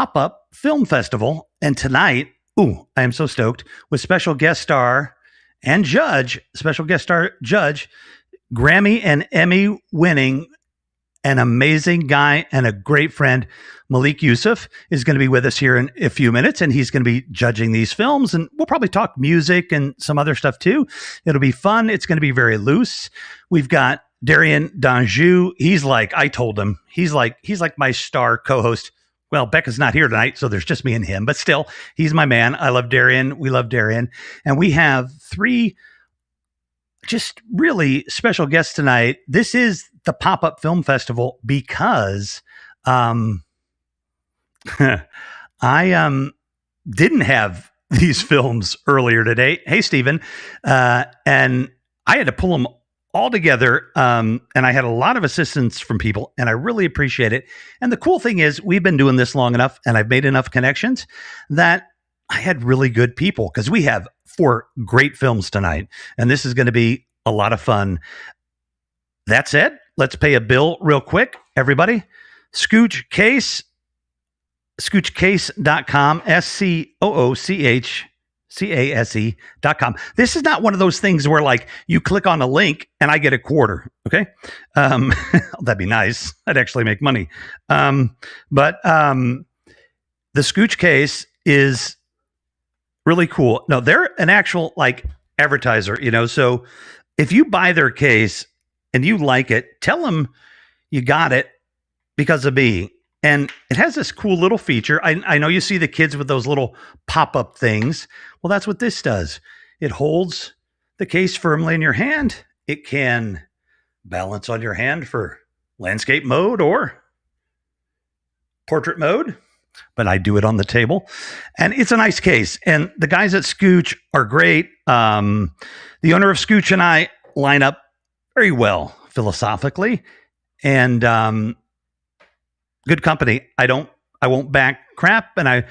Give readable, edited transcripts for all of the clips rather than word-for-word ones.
pop-up film festival. And tonight, I am so stoked, with special guest star, Grammy and Emmy winning, an amazing guy and a great friend, Malik Yusef, is going to be with us here in a few minutes, and he's going to be judging these films, and we'll probably talk music and some other stuff too. It'll be fun. It's going to be very loose. We've got Darian Danjou. He's like, I told him, he's like my star co-host. Well, Becca's not here tonight, so there's just me and him, but still, he's my man. I love Darian. We love Darian. And we have 3 just really special guests tonight. This is the Pop-Up Film Festival because I didn't have these films earlier today. Hey, Steven. And I had to pull them all together. And I had a lot of assistance from people, and I really appreciate it. And the cool thing is we've been doing this long enough, and I've made enough connections that I had really good people, because we have 4 great films tonight, and this is going to be a lot of fun. That said, let's pay a bill real quick, everybody. Scoochcase, scoochcase.com, SCOOCHCASE.com. This is not one of those things where like you click on a link and I get a quarter. Okay. That'd be nice. I'd actually make money. But the Scooch Case is really cool. No, they're an actual like advertiser, so if you buy their case and you like it, tell them you got it because of me. And it has this cool little feature. I know you see the kids with those little pop-up things. Well, that's what this does. It holds the case firmly in your hand. It can balance on your hand for landscape mode or portrait mode, but I do it on the table. And it's a nice case. And the guys at Scooch are great. The owner of Scooch and I line up very well philosophically. And good company. I won't back crap, and I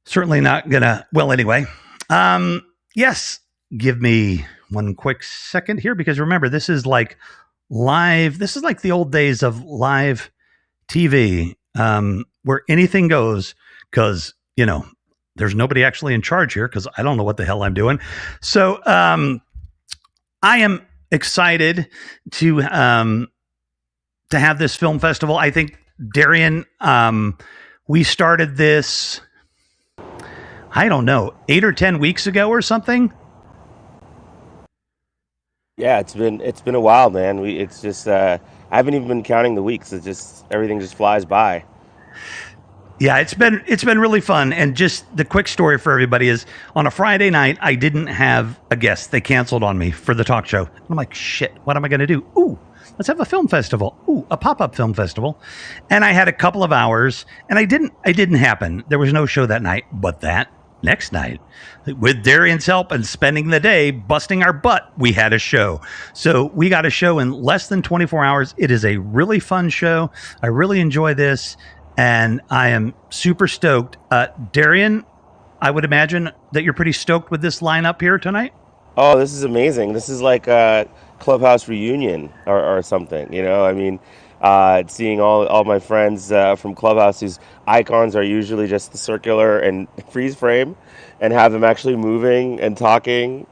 certainly not gonna. Well, anyway, yes. Give me one quick second here, because remember, this is like live. This is like the old days of live TV, where anything goes, because there's nobody actually in charge here, because I don't know what the hell I'm doing. So I am excited to have this film festival. I think, Darian, we started this, I don't know, 8 or 10 weeks ago or something. Yeah, it's been a while, man. It's just I haven't even been counting the weeks. It's just everything just flies by. Yeah, it's been really fun. And just the quick story for everybody is, on a Friday night, I didn't have a guest. They canceled on me for the talk show. I'm like, shit, what am I going to do? Ooh, let's have a film festival. Ooh, a pop-up film festival. And I had a couple of hours, and it didn't happen. There was no show that night, but that next night, with Darian's help and spending the day busting our butt, we had a show. So we got a show in less than 24 hours. It is a really fun show. I really enjoy this, and I am super stoked. Darian, I would imagine that you're pretty stoked with this lineup here tonight. Oh, this is amazing. This is like a Clubhouse reunion or something, I mean, seeing all my friends from Clubhouse whose icons are usually just the circular and freeze frame, and have them actually moving and talking.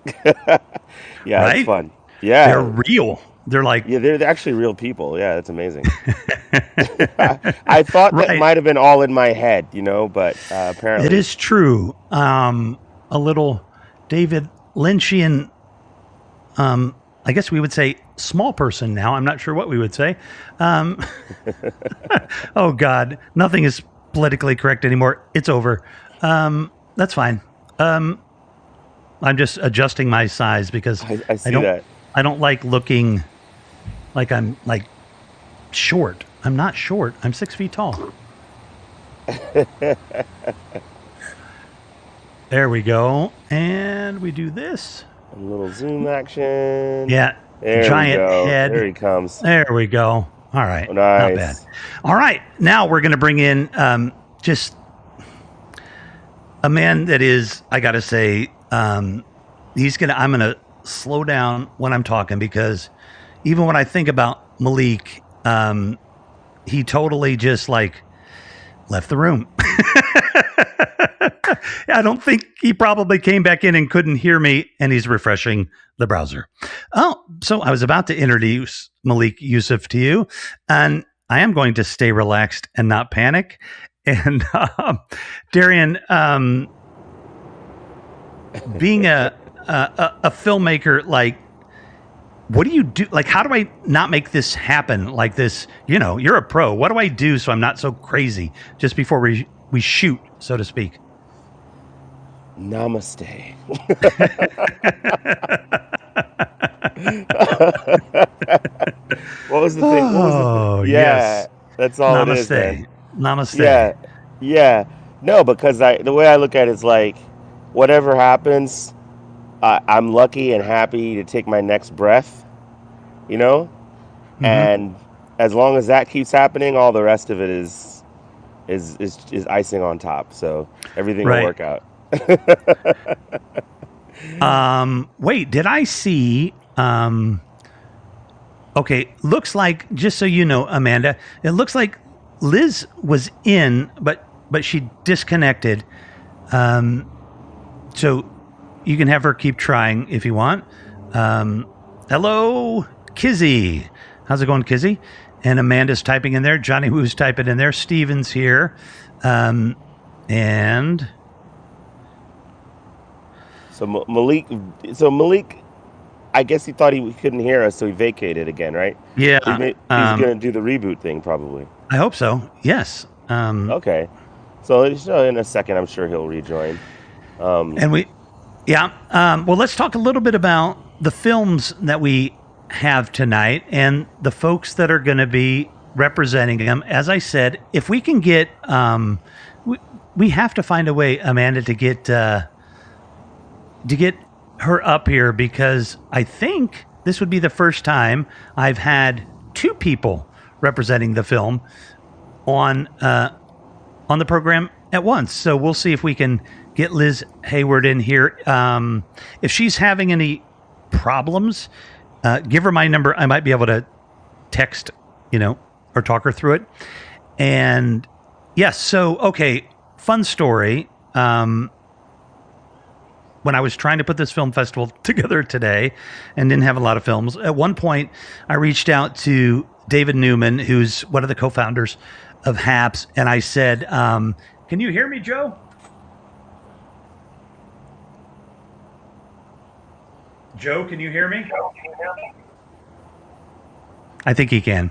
Yeah, right? It's fun. Yeah. They're real. They're like... Yeah, they're actually real people. Yeah, that's amazing. I thought that might have been all in my head, but apparently... It is true. A little David Lynchian, I guess we would say small person now. I'm not sure what we would say. Oh, God. Nothing is politically correct anymore. It's over. That's fine. I'm just adjusting my size because I see that. I don't like looking like I'm like short. I'm not short. I'm 6 feet tall. There we go. And we do this. A little zoom action. Yeah. There giant head. There he comes. There we go. All right. Oh, nice. Not bad. All right. Now we're going to bring in just a man that is, I got to say, I'm going to slow down when I'm talking, because even when I think about Malik, he totally just like left the room. I don't think he probably came back in and couldn't hear me, and he's refreshing the browser. Oh, so I was about to introduce Malik Yusef to you, and I am going to stay relaxed and not panic. And Darian, being a filmmaker, like, what do you do? Like, how do I not make this happen like this? You know, you're a pro. What do I do so I'm not so crazy just before we shoot, so to speak? Namaste. What was the thing? Oh, Yeah, yes. that's all it is, man. Namaste. Yeah, yeah. No, because the way I look at it is like, whatever happens, I'm lucky and happy to take my next breath, you know? Mm-hmm. And as long as that keeps happening, all the rest of it is icing on top. So everything will work out. Wait, did I see okay, looks like, just so you know, Amanda, it looks like Liz was in, but she disconnected. So you can have her keep trying if you want. Hello, Kizzy. How's it going, Kizzy? And Amanda's typing in there. Johnny Woo's typing in there. Steven's here. And so Malik, I guess he thought he couldn't hear us, so he vacated again, right? Yeah. He's going to do the reboot thing, probably. I hope so. Yes. Okay. So in a second, I'm sure he'll rejoin. Well, let's talk a little bit about the films that we have tonight and the folks that are going to be representing them. As I said, if we can get, we have to find a way, Amanda, to get her up here, because I think this would be the first time I've had two people representing the film on the program at once. So we'll see if we can get Liz Hayward in here. If she's having any problems, give her my number. I might be able to text, or talk her through it. And yes, so, okay, fun story. When I was trying to put this film festival together today and didn't have a lot of films, at one point I reached out to David Newman, who's one of the co-founders of HAPS, and I said, can you hear me, Joe? Joe, can you hear me? I think he can.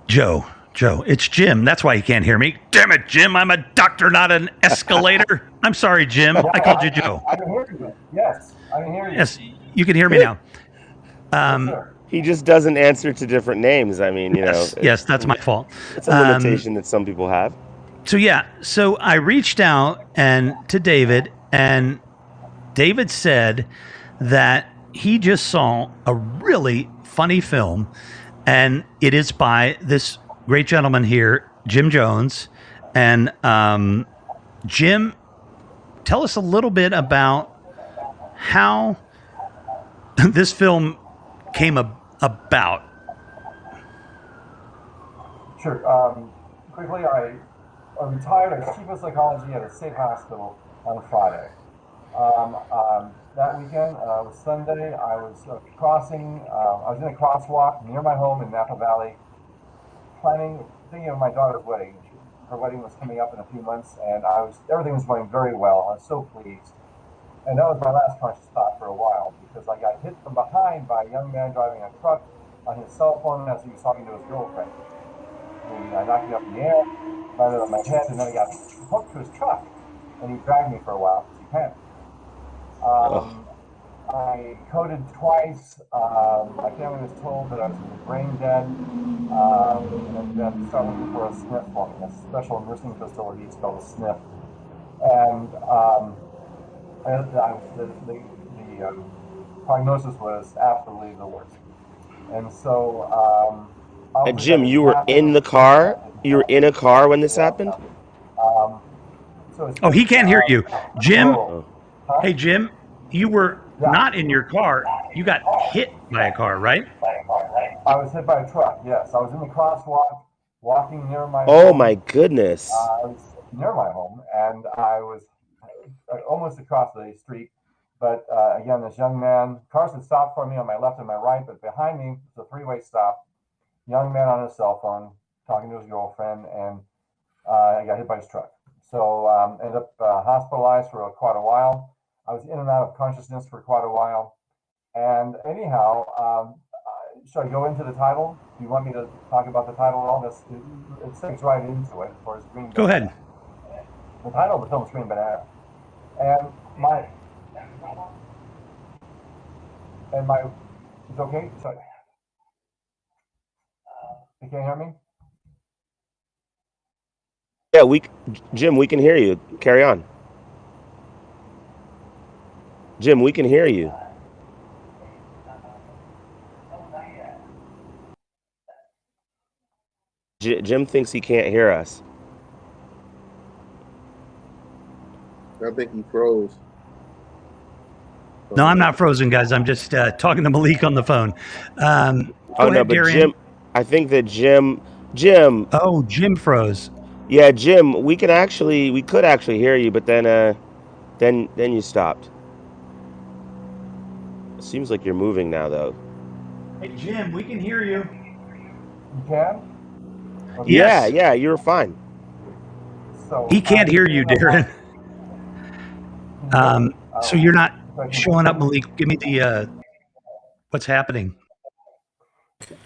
Joe, it's Jim. That's why he can't hear me. Damn it, Jim. I'm a doctor, not an escalator. I'm sorry, Jim. I called you Joe. I can hear you. Yes, I can hear you. Yes, you can hear me now. He just doesn't answer to different names. I mean, Yes, that's my fault. It's a limitation that some people have. So I reached out to David, and David said that he just saw a really funny film, and it is by this great gentleman here, Jim Jones. And Jim, tell us a little bit about how this film came about. Sure. Quickly, I retired as chief of psychology at a state hospital on Friday. That weekend, it was Sunday, I was crossing, I was in a crosswalk near my home in Napa Valley, thinking of my daughter's wedding. Her wedding was coming up in a few months, and everything was going very well. I was so pleased. And that was my last conscious thought for a while, because I got hit from behind by a young man driving a truck on his cell phone as he was talking to his girlfriend. He knocked me up in the air, landed on my head, and then he got hooked to his truck, and he dragged me for a while because he panicked. I coded twice. My family was told that I was brain dead, and then started looking for a SNF for me, a special nursing facility. It's called a SNF. And the prognosis was absolutely the worst. And so, Jim, you were in the car? You were in a car when this happened? He can't hear you. Jim? Hey, Jim, you were not in your car. You got hit by a car, right? I was hit by a truck. Yes, I was in the crosswalk, walking near my Oh my home. goodness. I was near my home, and I was almost across the street. But again, this young man, cars had stopped for me on my left and my right, but behind me was a three-way stop. Young man on his cell phone talking to his girlfriend, and I got hit by his truck. So ended up hospitalized for quite a while. I was in and out of consciousness for quite a while. And anyhow, should I go into the title? Do you want me to talk about the title at all? It segues right into it as far as Green Go Banana. ahead. The title of the film is Green Banana, and my it's okay. Sorry, you can't hear me. Yeah, Jim, we can hear you. Carry on. Jim, we can hear you. Jim thinks he can't hear us. I think he froze. No, I'm not frozen, guys. I'm just talking to Malik on the phone. Go Oh no, ahead, but Darian. I think that Jim, Oh, Jim froze. yeah, Jim, we could actually hear you, but then you stopped. Seems like you're moving now, though. Hey, Jim, we can hear you. You can. Okay. Yes. Yeah, you were fine. So He can't hear you, in the Darren. So you're not so I can showing up, continue. Malik. Give me the what's happening.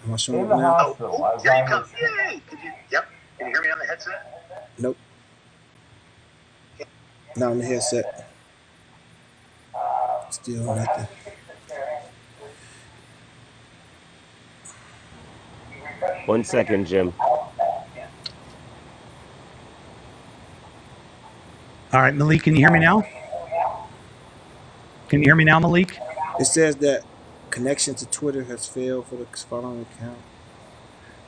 Am I showing In up the now? hospital, as I was. Yay! Yep. Can you hear me on the headset? Nope. Not on the headset. Still nothing. One second, Jim. All right, Malik, can you hear me now? Can you hear me now, Malik? It says that connection to Twitter has failed for the following account.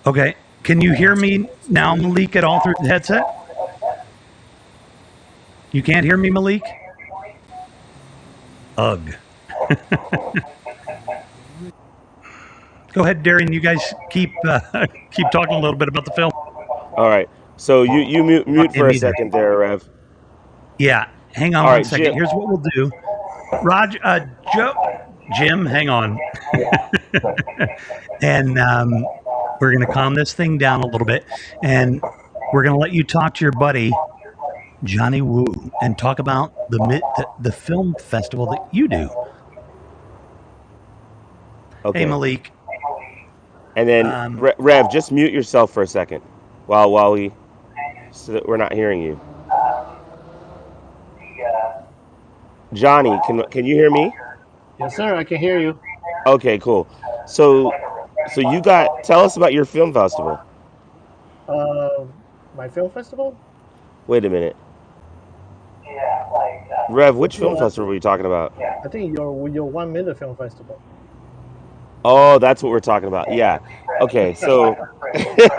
Okay. Can you hear me now, Malik, at all through the headset? You can't hear me, Malik? Ugh. Go ahead, Darian. You guys keep talking a little bit about the film. All right. So you mute for a Either. second there, Rev. Yeah. Hang on All one right, second. Jim. Here's what we'll do. Jim, hang on. And we're going to calm this thing down a little bit. And we're going to let you talk to your buddy, Johnny Woo, and talk about the film festival that you do. Okay. Hey, Malik. And then Rev, just mute yourself for a second while so that we're not hearing you. Johnny, can you hear me? Yes, sir. I can hear you. Okay, cool. So tell us about your film festival. My film festival? Wait a minute. Rev, which film festival were you talking about? I think your 1 minute film festival. Oh, that's what we're talking about. Yeah. Okay, so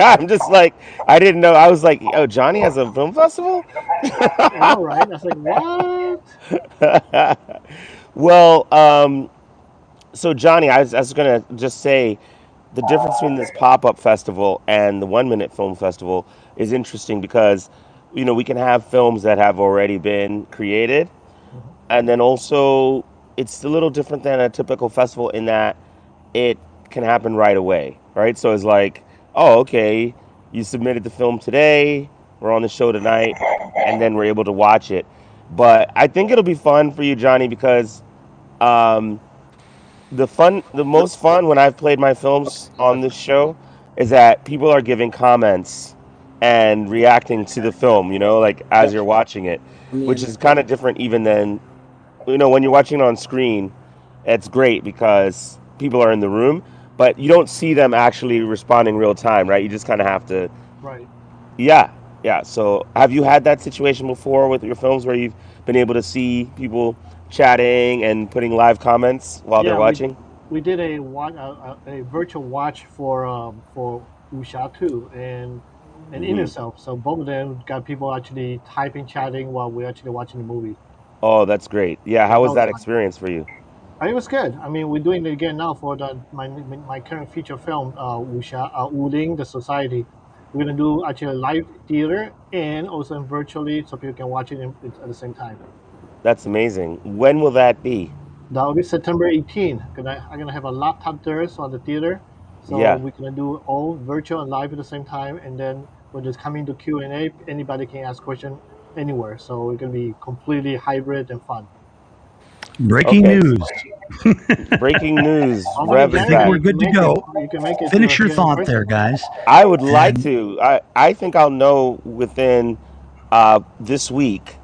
I'm just like, I didn't know. I was like, oh, Johnny has a film festival? All right. I was like, what? Well, so Johnny, I was gonna just say the difference between this pop-up festival and the 1 minute film festival is interesting because we can have films that have already been created, and then also it's a little different than a typical festival in that it can happen right away, right? So it's like, oh, okay, you submitted the film today, we're on the show tonight, and then we're able to watch it. But I think it'll be fun for you, Johnny, because the most fun when I've played my films on this show is that people are giving comments and reacting to the film, like as you're watching it, which is kind of different even than, when you're watching it on screen, it's great because people are in the room, but you don't see them actually responding real time, right? You just kind of have to. Right. Yeah. So have you had that situation before with your films where you've been able to see people chatting and putting live comments while they're watching? We did a virtual watch for Usha 2 and Inner Self. So both of them got people actually typing, chatting while we're actually watching the movie. Oh, that's great. Yeah, how was that experience for you? It was good. I mean, we're doing it again now for my current feature film, Wuling, the Society. We're gonna do actually a live theater and also virtually, so people can watch it at the same time. That's amazing. When will that be? That will be September 18th. I'm gonna have a laptop there, so at the theater, so Yeah, we're gonna do all virtual and live at the same time. And then when it's coming to Q&A, anybody can ask question anywhere. So it's gonna be completely hybrid and fun. Breaking okay. news. Breaking news. How about Rev I is think Gary? back. we're You can good to make it. go. You can make it Finish your here in thought there, person. guys. I would like And to. I think I'll know within this week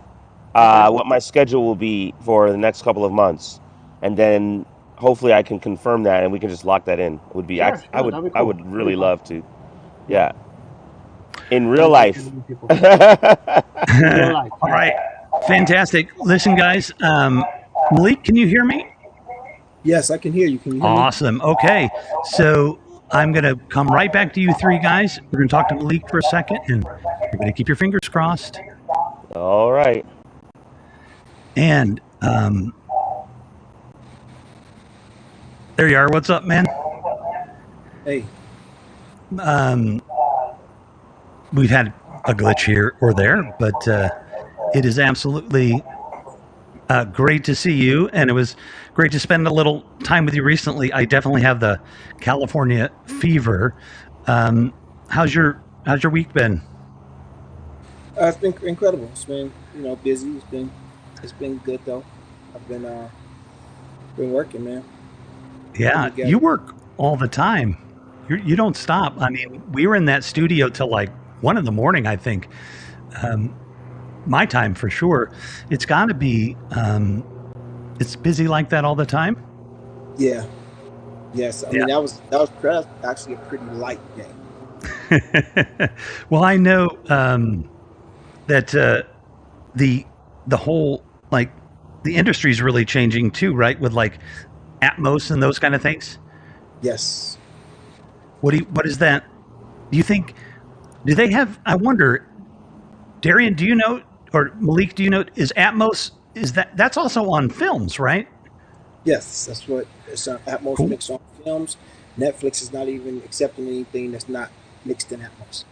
Okay. what my schedule will be for the next couple of months, and then hopefully I can confirm that and we can just lock that in. Would be Sure, I sure. would That'd be I cool. would That'd be really fun. love to. Yeah. Yeah, in I real love life. meeting people. I In real life, all yeah. right, fantastic. Listen, guys. Malik, can you hear me? Yes, I can hear you. Can you hear me? Awesome. Okay, so I'm gonna come right back to you three guys. We're gonna talk to Malik for a second, and you're gonna keep your fingers crossed. All right. And there you are. What's up, man? Hey, Um, we've had a glitch here or there, but it is absolutely great to see you, and it was great to spend a little time with you recently. I definitely have the California fever. How's your week been? it's been incredible. It's been busy. It's been good though. I've been working, man. Yeah, Together. you work all the time. You don't stop. I mean, we were in that studio till like 1 a.m, I think. My time for sure. It's got to be. It's busy like that all the time. Yeah. Yes. I Yeah. mean that was actually a pretty light day. Well, I know that the whole like the industry is really changing too, right? With like Atmos and those kind of things. Yes. What is that? Do you think? Do they have? I wonder. Darian, do you know, or Malik, do you know? Is Atmos? That's also on films, right? Yes. That's what it's at most Cool. mixed on films. Netflix is not even accepting anything that's not mixed in Atmos.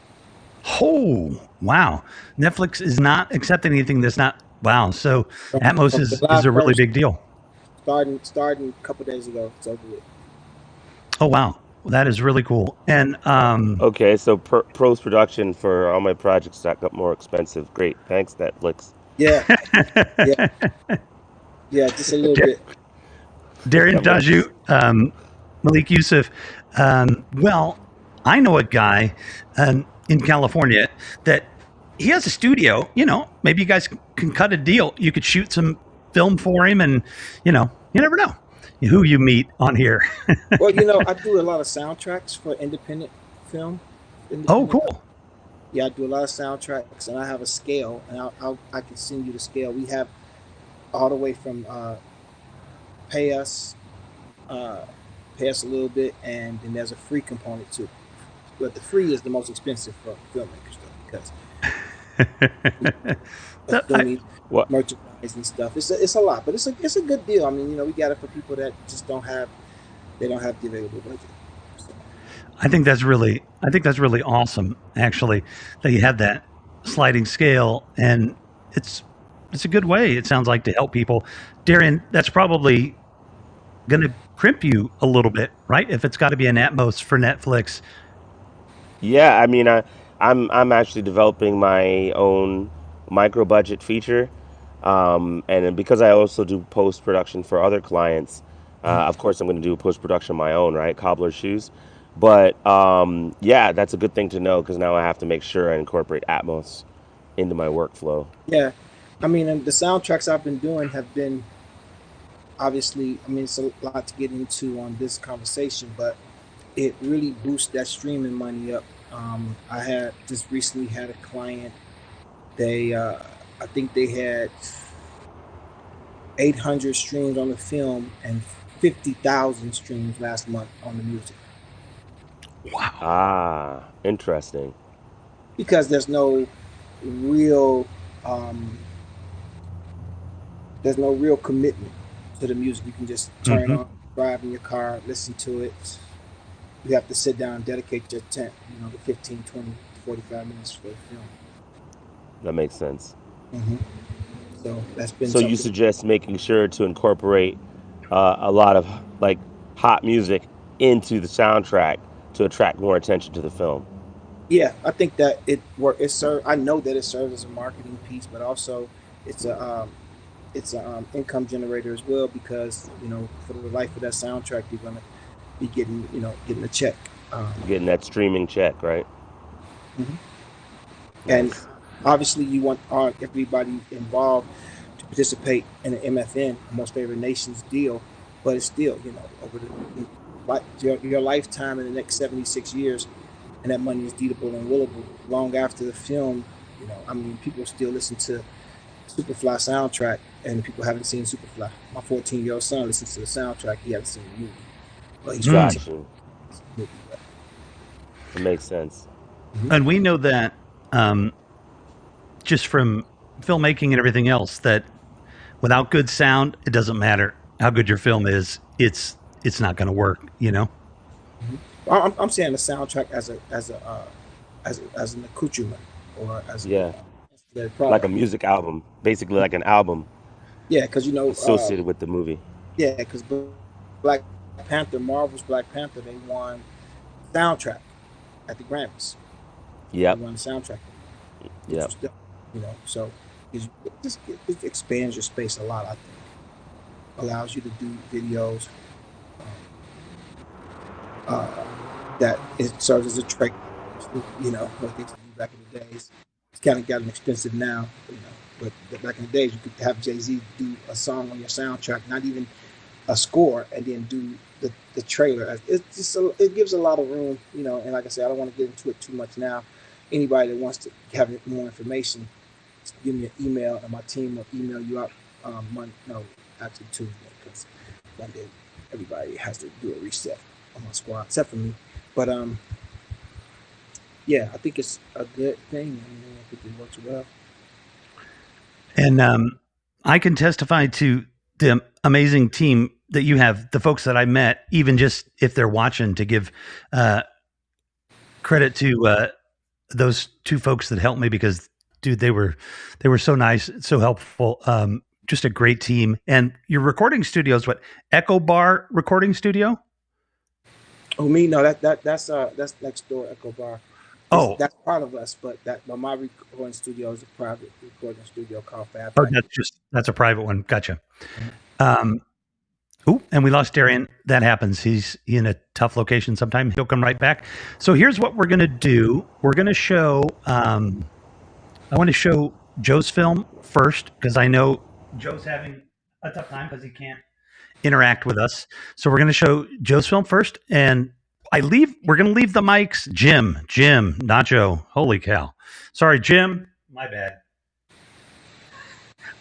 Oh, wow. Netflix is not accepting anything that's not. Wow. So From, Atmos from is July a really 1st, big deal. starting a couple days ago. It's over with. Oh, wow. Well, that is really cool. And Okay, so post production for all my projects got more expensive. Great, thanks Netflix. Yeah. Yeah. Yeah. Just a little bit. Darian That works. Daju, Malik Yusef. Well, I know a guy in California that he has a studio. You know, maybe you guys can cut a deal. You could shoot some film for him, and you never know who you meet on here. Well, I do a lot of soundtracks for independent film. Oh, Independent. cool. Yeah, I do a lot of soundtracks, and I have a scale, and I can send you the scale. We have all the way from pay us, pay us a little bit, and then there's a free component too. But the free is the most expensive for filmmakers though, because I, filming What? merchandise and stuff. It's a lot, but it's a good deal. I mean, we got it for people that just don't have the available budget. So, I think that's really awesome. Actually, that you have that sliding scale, and it's a good way. It sounds like to help people. Darian, that's probably going to crimp you a little bit, right? If it's got to be an Atmos for Netflix. Yeah, I mean, I'm actually developing my own micro budget feature, and then because I also do post production for other clients, of course I'm going to do post production of my own, right? Cobbler shoes, but yeah, that's a good thing to know because now I have to make sure I incorporate Atmos into my workflow. yeah, I mean, and the soundtracks I've been doing have been obviously. I mean, it's a lot to get into on this conversation, but it really boosts that streaming money up. I had just recently had a client. They, I think they had 800 streams on the film and 50,000 streams last month on the music. Wow. Ah, interesting. Because there's no real, there's no real commitment to the music. You can just turn it Hmm. on, drive in your car, listen to it. You have to sit down and dedicate your 15, 20, 45 minutes for the film. That makes sense. hmm So that's been So you something. suggest making sure to incorporate a lot of like hot music into the soundtrack to attract more attention to the film. Yeah, I think that it work. It serve. I know that it serves as a marketing piece, but also it's a income generator as well because for the life of that soundtrack, you're gonna be getting a check. Um, Getting that streaming check, right? mhm. And Nice. obviously, you want everybody involved to participate in the MFN, Most Favored Nations deal, but it's still over your lifetime in the next 76 years, and that money is deedable and willable long after the film. I mean, people still listen to Superfly soundtrack, and people haven't seen Superfly. My 14-year-old son listens to the soundtrack. He hasn't seen the movie. Well, he's Mm. 14. Got you. Movie, but, It makes sense. mhm. And we know that um, just from filmmaking and everything else that without good sound, it doesn't matter how good your film is. It's not going to work. I'm saying the soundtrack as an accoutrement or as Yeah. the Like a product. music album, basically like an album Yeah, because associated with the movie. yeah, because Black Panther, Marvel's Black Panther, they won soundtrack at the Grammys. They Yep. won the soundtrack, which Yep. was dope, so it expands your space a lot. I think allows you to do videos uh, that it serves as a trade. What they used to do back in the days. It's kind of gotten expensive now, but back in the days, you could have Jay-Z do a song on your soundtrack, not even a score, and then do the trailer. It's just it gives a lot of room, And like I said, I don't want to get into it too much now. Anybody that wants to have more information, give me an email, and my team will email you out. Actually Tuesday, because Monday everybody has to do a reset on my squad, except for me. But yeah, I think it's a good thing. I think it works well. And I can testify to the amazing team that you have, the folks that I met, even just if they're watching, to give credit to those two folks that helped me because, dude, they were so nice, so helpful. Just a great team. And your recording studio is what? Echo Bar Recording Studio? Oh, me? No, that's next door, Echo Bar. Oh, That's part of us, but my recording studio is a private recording studio called Fab oh, Factory. that's a private one. Gotcha. And we lost Darian. That happens. He's in a tough location sometime. He'll come right back. So here's what we're going to do. We're going to show, I want to show Joe's film first because I know Joe's having a tough time because he can't interact with us. So we're going to show Joe's film first. And we're going to leave the mics. Jim, not Joe. Holy cow. Sorry, Jim. My bad.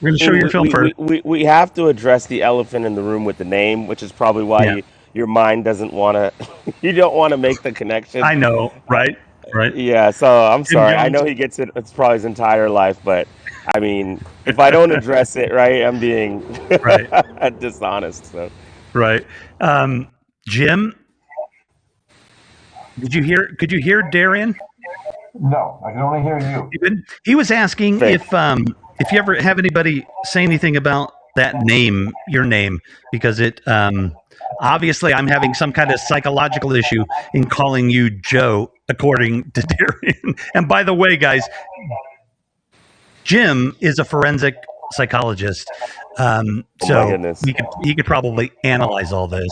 We're going to show your film first. We have to address the elephant in the room with the name, which is probably why Yeah, your mind doesn't want to, you don't want to make the connection. I know. Right. Yeah, so I'm Jim sorry. I Jones. know he gets it. It's probably his entire life, but I mean, if I don't address it, right, I'm being Right. dishonest. So Right. Jim, could you hear Darian? No, I can only hear you. He was asking Fake. if you ever have anybody say anything about that name, your name, because it obviously I'm having some kind of psychological issue in calling you Joe, according to Darian. And by the way, guys, Jim is a forensic psychologist, Oh my so goodness. he could probably analyze all this.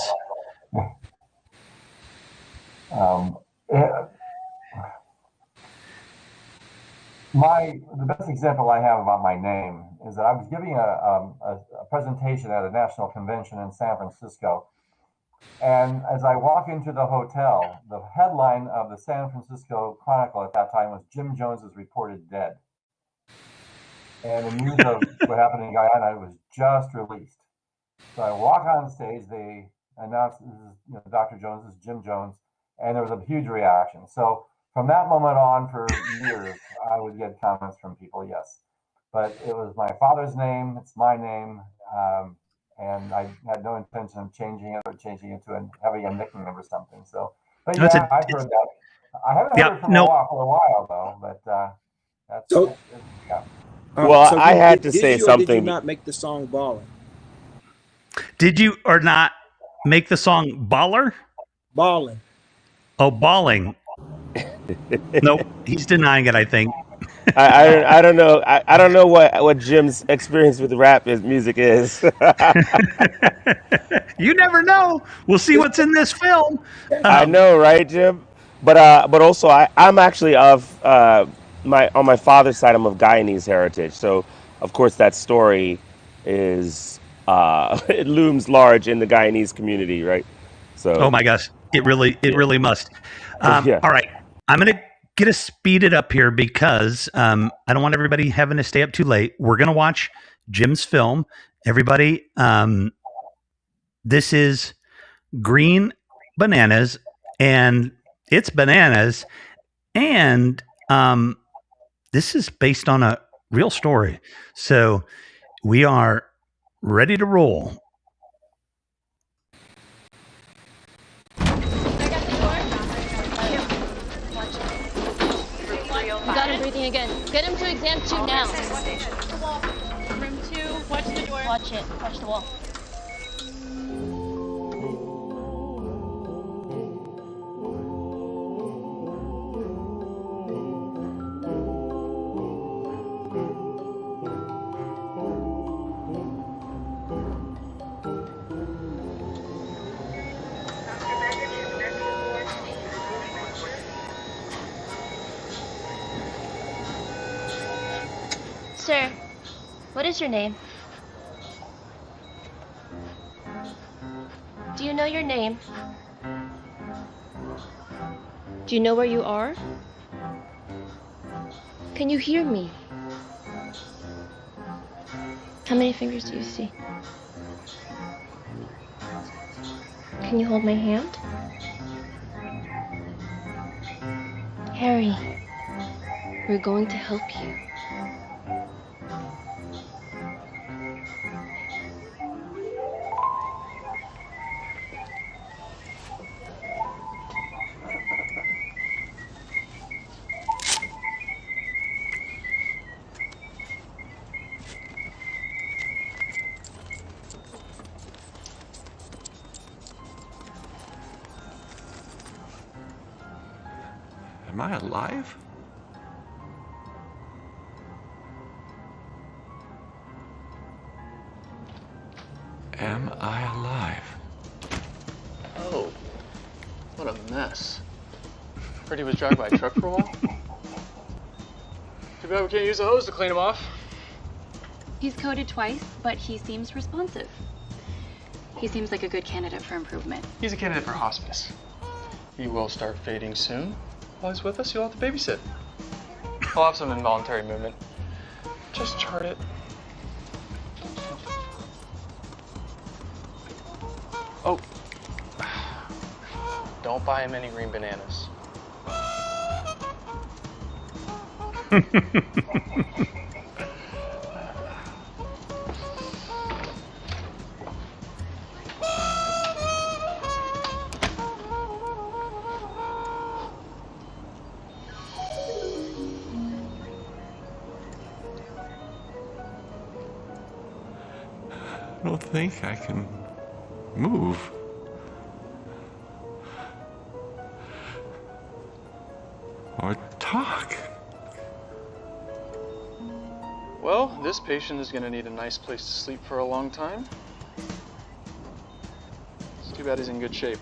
Um, eh, the best example I have about my name is that I was giving a presentation at a national convention in San Francisco, and as I walk into the hotel, the headline of the San Francisco Chronicle at that time was "Jim Jones is reported dead," and the news of what happened in Guyana was just released. So I walk on stage, they announce this is Dr. Jones, this is Jim Jones, and there was a huge reaction. So from that moment on, for years, I would get comments from people, yes. But it was my father's name, it's my name, and I had no intention of changing it or changing it to having a nickname or something. So, but No, yeah, I've heard that. I haven't heard yeah, it from no, for a while though. But that's So, yeah. Well, so I had to did say you or did you something. not make the song "Ballin"? did you or not make the song Baller? Ballin'. Oh, balling. Nope, he's denying it, I think. I don't know. I don't know what Jim's experience with rap music is. You never know. We'll see what's in this film. I know, right, Jim? But also I'm actually of my father's side. I'm of Guyanese heritage, so of course that story is it looms large in the Guyanese community, right? Oh So my gosh, it yeah, really must. yeah. All right, I'm gonna get us speeded up here because I don't want everybody having to stay up too late. We're gonna watch Jim's film. Everybody, this is Green Bananas, and it's bananas, and this is based on a real story. So we are ready to roll. You got him breathing again. Get him to exam 2 now. Room 2, watch the door. Watch it. Watch the wall. Sir, what is your name? Do you know your name? Do you know where you are? Can you hear me? How many fingers do you see? Can you hold my hand? Harry, we're going to help you. Am I alive? Am I alive? Oh, what a mess. Heard he was dragged by a truck for a while. Too bad we can't use a hose to clean him off. He's coded twice, but he seems responsive. He seems like a good candidate for improvement. He's a candidate for hospice. He will start fading soon. While he's with us, you'll have to babysit. He'll have some involuntary movement. Just chart it. Oh. Don't buy him any green bananas. I don't think I can move. Or talk. Well, this patient is going to need a nice place to sleep for a long time. It's too bad he's in good shape.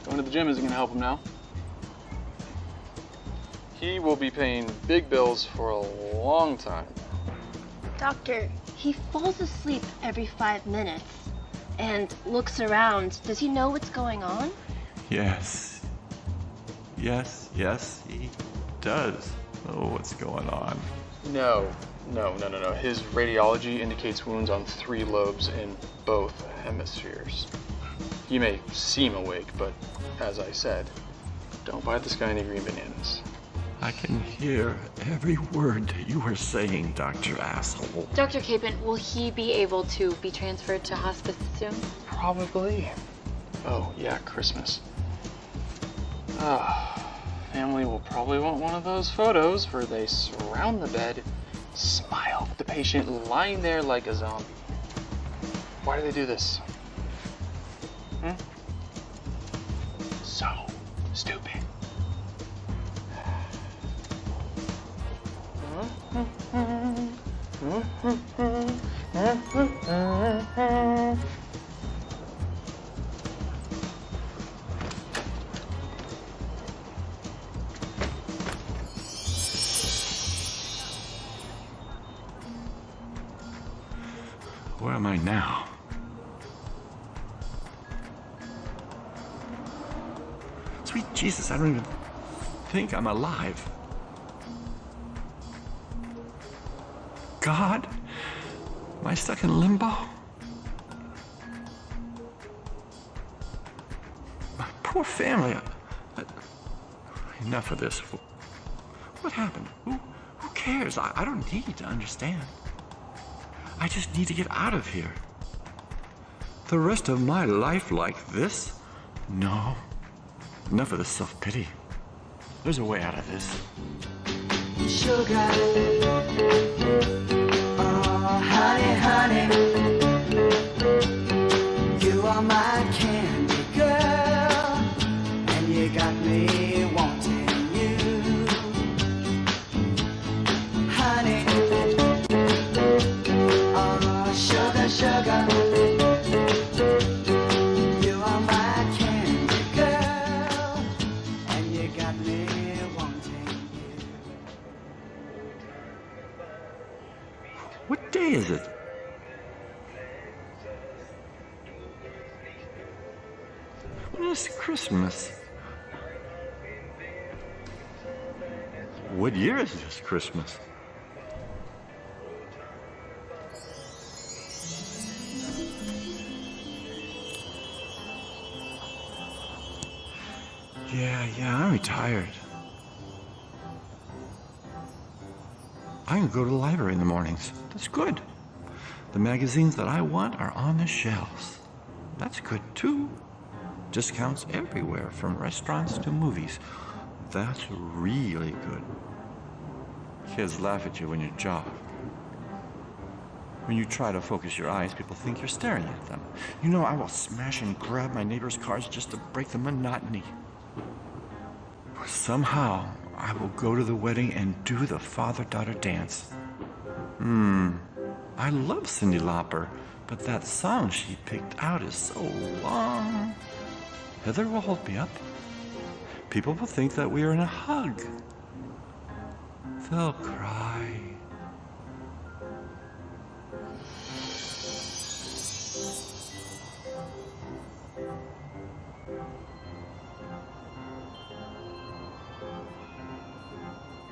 Going to the gym isn't going to help him now. He will be paying big bills for a long time. Doctor, he falls asleep every 5 minutes and looks around. Does he know what's going on? Yes. Yes, he does know what's going on. No. His radiology indicates wounds on 3 lobes in both hemispheres. He may seem awake, but as I said, don't buy this guy any green bananas. I can hear every word that you are saying, Dr. Asshole. Dr. Capon, will he be able to be transferred to hospice soon? Probably. Oh, yeah, Christmas. Family will probably want one of those photos where they surround the bed, smile at the patient lying there like a zombie. Why do they do this? So stupid. Where am I now? Sweet Jesus, I don't even think I'm alive. God? Am I stuck in limbo? My poor family. Enough of this. What happened? Who cares? I don't need to understand. I just need to get out of here. The rest of my life like this? No. Enough of this self-pity. There's a way out of this. Sugar, oh honey, honey, you are my candy girl, and you got me wanting you, honey, oh sugar, sugar, you are my candy girl, and you got me wanting you. What day is it? When is Christmas? What year is this Christmas? Yeah, I'm retired. I can go to the library in the mornings. That's good. The magazines that I want are on the shelves. That's good too. Discounts everywhere, from restaurants to movies. That's really good. Kids laugh at you when you jog. When you try to focus your eyes, people think you're staring at them. You know, I will smash and grab my neighbors' cars just to break the monotony. Somehow, I will go to the wedding and do the father-daughter dance. I love Cyndi Lauper, but that song she picked out is so long. Heather will hold me up. People will think that we are in a hug. They'll cry.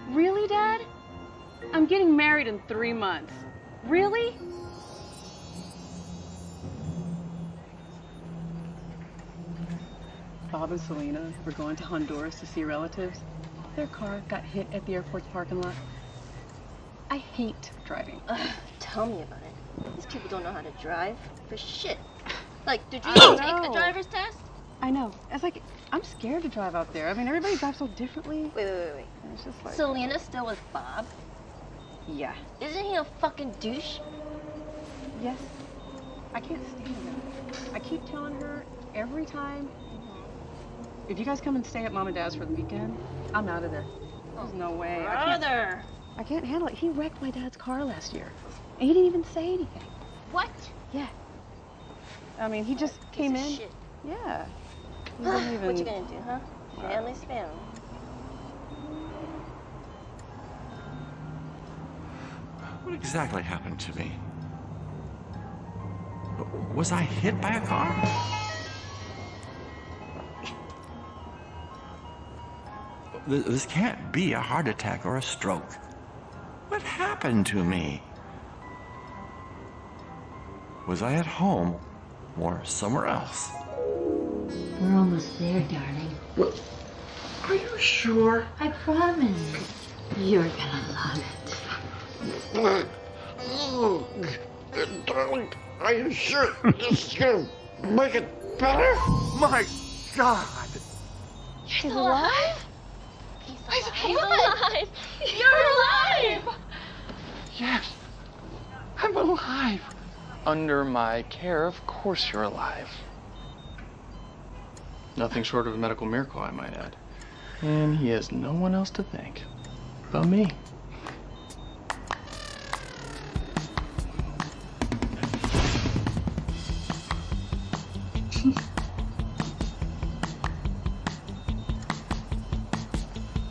Really, Dad? I'm getting married in 3 months. Really? Bob and Selena were going to Honduras to see relatives. Their car got hit at the airport's parking lot. I hate driving. Tell me about it. These people don't know how to drive for shit. Like, did you even take a driver's test? I know. It's like, I'm scared to drive out there. I mean, everybody drives so differently. Wait. And it's just like... Selena still with Bob? Yeah. Isn't he a fucking douche? Yes. I can't stand him. I keep telling her every time, if you guys come and stay at Mom and Dad's for the weekend, I'm out of there. There's no way. Brother! I can't handle it. He wrecked my dad's car last year. And he didn't even say anything. What? Yeah. I mean, he just came in. Shit. Yeah. He didn't even... What you gonna do, huh? Family's family. What exactly happened to me? Was I hit by a car? This can't be a heart attack or a stroke. What happened to me? Was I at home or somewhere else? We're almost there, darling. Are you sure? I promise. You're gonna love it. Oh, darling, are you sure this is gonna make it better? My God! He's alive? He's alive! You're alive! Yes, I'm alive. Under my care, of course you're alive. Nothing short of a medical miracle, I might add. And he has no one else to thank but me.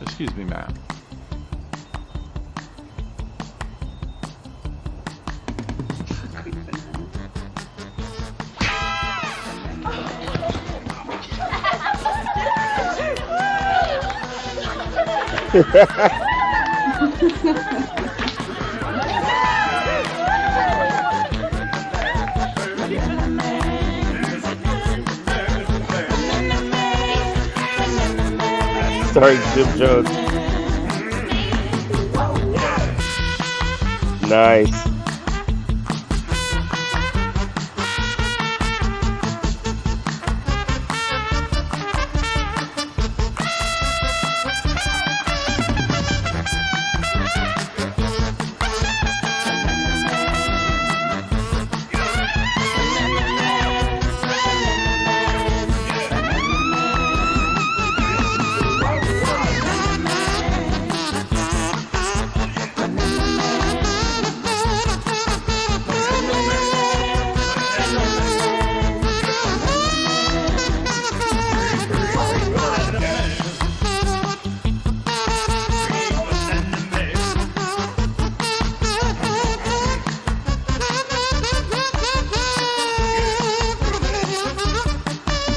Excuse me, ma'am. Starring Jim Jones. Nice.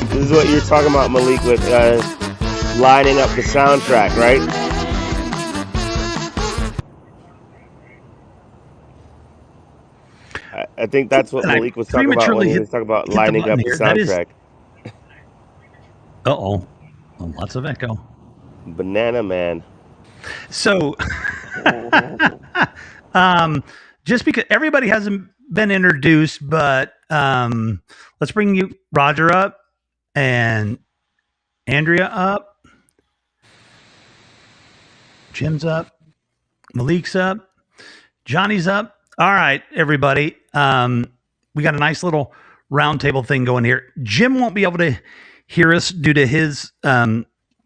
This is what you're talking about, Malik, with lining up the soundtrack, right? I think that's what Malik was talking about when he was talking about lining up the soundtrack. Uh-oh. Lots of echo. Banana Man. So, just because everybody hasn't been introduced, but let's bring you Roger up and Andrea up. Jim's up. Malik's up. Johnny's up. All right, everybody. We got a nice little roundtable thing going here. Jim won't be able to hear us due to his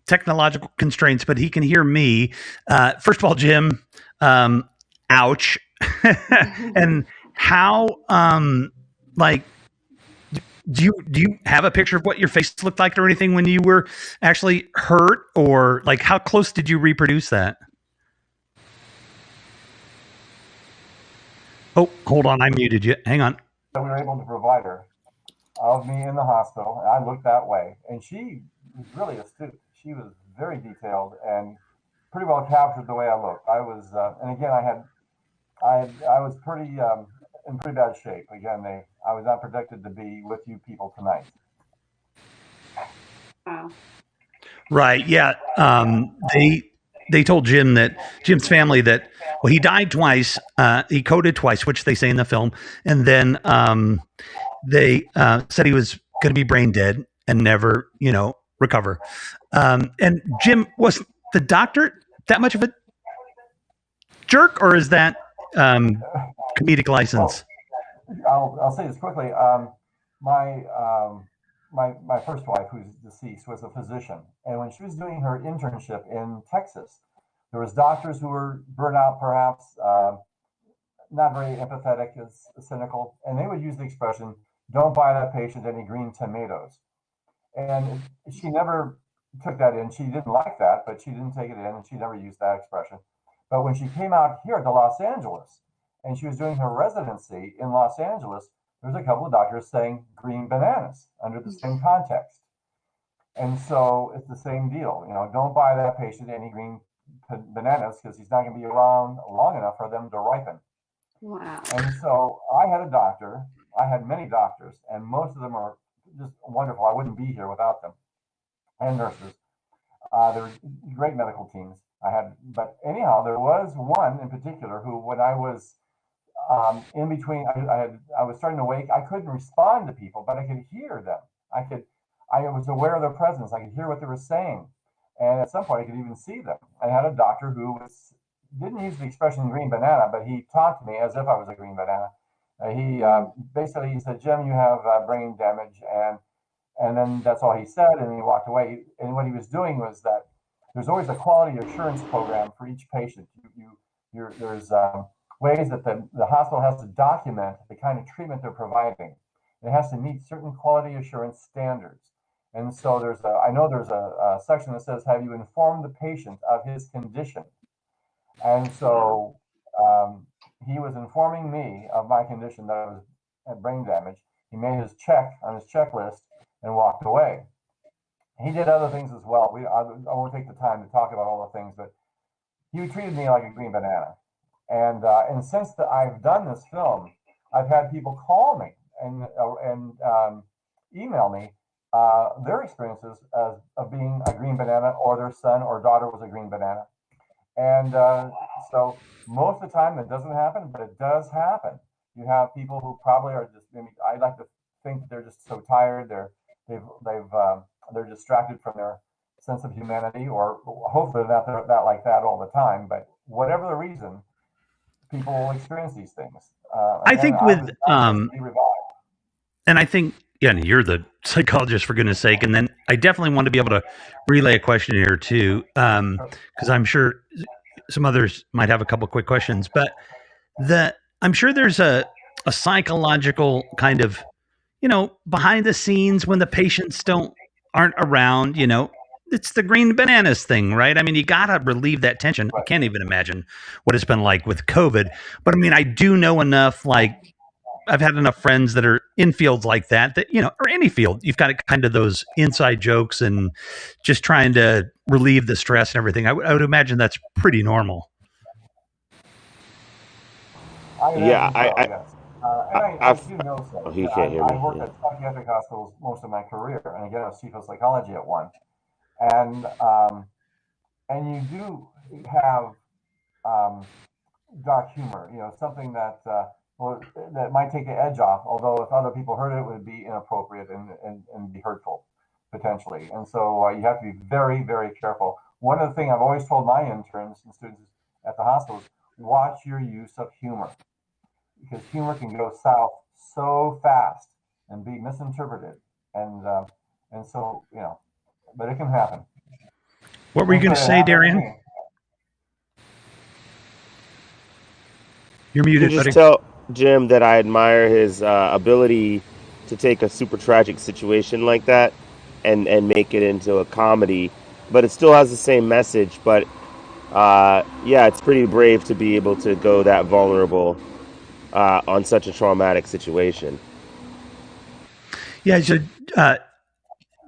technological constraints, but he can hear me. First of all, Jim, ouch. And how, do you have a picture of what your face looked like or anything when you were actually hurt, or like how close did you reproduce that? Oh, hold on. I muted you. Hang on. We were able to provide her of me in the hospital, and I looked that way. And she was really astute. She was very detailed and pretty well captured the way I looked. I was, and again, I was pretty in pretty bad shape. Again, I was not predicted to be with you people tonight. Wow. Right. Yeah. They told Jim's family that, well, he died twice. He coded twice, which they say in the film. And then they said he was going to be brain dead and never, recover. And Jim, was the doctor that much of a jerk, or is that comedic license? I'll say this quickly. My first wife, who's deceased, was a physician, and when she was doing her internship in Texas, there was doctors who were burnt out, perhaps not very empathetic, as cynical, and they would use the expression, "Don't buy that patient any green tomatoes." And she never took that in. She didn't like that, but she didn't take it in, and she never used that expression. But when she came out here to Los Angeles, and she was doing her residency in Los Angeles, there's a couple of doctors saying green bananas under the same context. And so it's the same deal. Don't buy that patient any green bananas because he's not going to be around long enough for them to ripen. Wow. And so I had a doctor. I had many doctors, and most of them are just wonderful. I wouldn't be here without them, and nurses. There were great medical teams. But anyhow, there was one in particular who, when I was in between, I was starting to wake. I couldn't respond to people, but I could hear them. I was aware of their presence. I could hear what they were saying, and at some point, I could even see them. I had a doctor who didn't use the expression green banana, but he talked to me as if I was a green banana. He basically he said, "Jim, you have brain damage," and then that's all he said, and he walked away. And what he was doing was that there's always a quality assurance program for each patient. There's ways that the hospital has to document the kind of treatment they're providing. It has to meet certain quality assurance standards. And so I know there's a section that says, "Have you informed the patient of his condition?" And so he was informing me of my condition, that I was had brain damage. He made his check on his checklist and walked away. He did other things as well. I won't take the time to talk about all the things, but he treated me like a green banana. And since I've done this film, I've had people call me and email me their experiences of being a green banana, or their son or daughter was a green banana. And so most of the time it doesn't happen, but it does happen. You have people who probably are just. I like to think they're just so tired. They're distracted from their sense of humanity, or hopefully they're not like that all the time. But whatever the reason, people will experience these things. I think with and I think, yeah, you're the psychologist, for goodness sake. And then I definitely want to be able to relay a question here too, because I'm sure some others might have a couple quick questions. But I'm sure there's a psychological kind of, behind the scenes when the patients aren't around. It's the green bananas thing, right? I mean, you got to relieve that tension. I can't even imagine what it's been like with COVID. But I mean, I do know enough, like, I've had enough friends that are in fields like that, or any field, you've got kind of those inside jokes and just trying to relieve the stress and everything. I would imagine that's pretty normal. Yeah, I do know so. Oh, he can't hear me. I worked at psychiatric hospitals most of my career, and again, I was chief of psychology at one. And you do have dark humor, something that that might take the edge off. Although if other people heard it, it would be inappropriate and be hurtful potentially. And so you have to be very, very careful. One of the things I've always told my interns and students at the hospitals: watch your use of humor, because humor can go south so fast and be misinterpreted, and so but it can happen. What were you going to say, Darian? You're muted, just buddy. tell Jim that I admire his ability to take a super tragic situation like that and make it into a comedy, but it still has the same message. But yeah, it's pretty brave to be able to go that vulnerable on such a traumatic situation. Yeah, so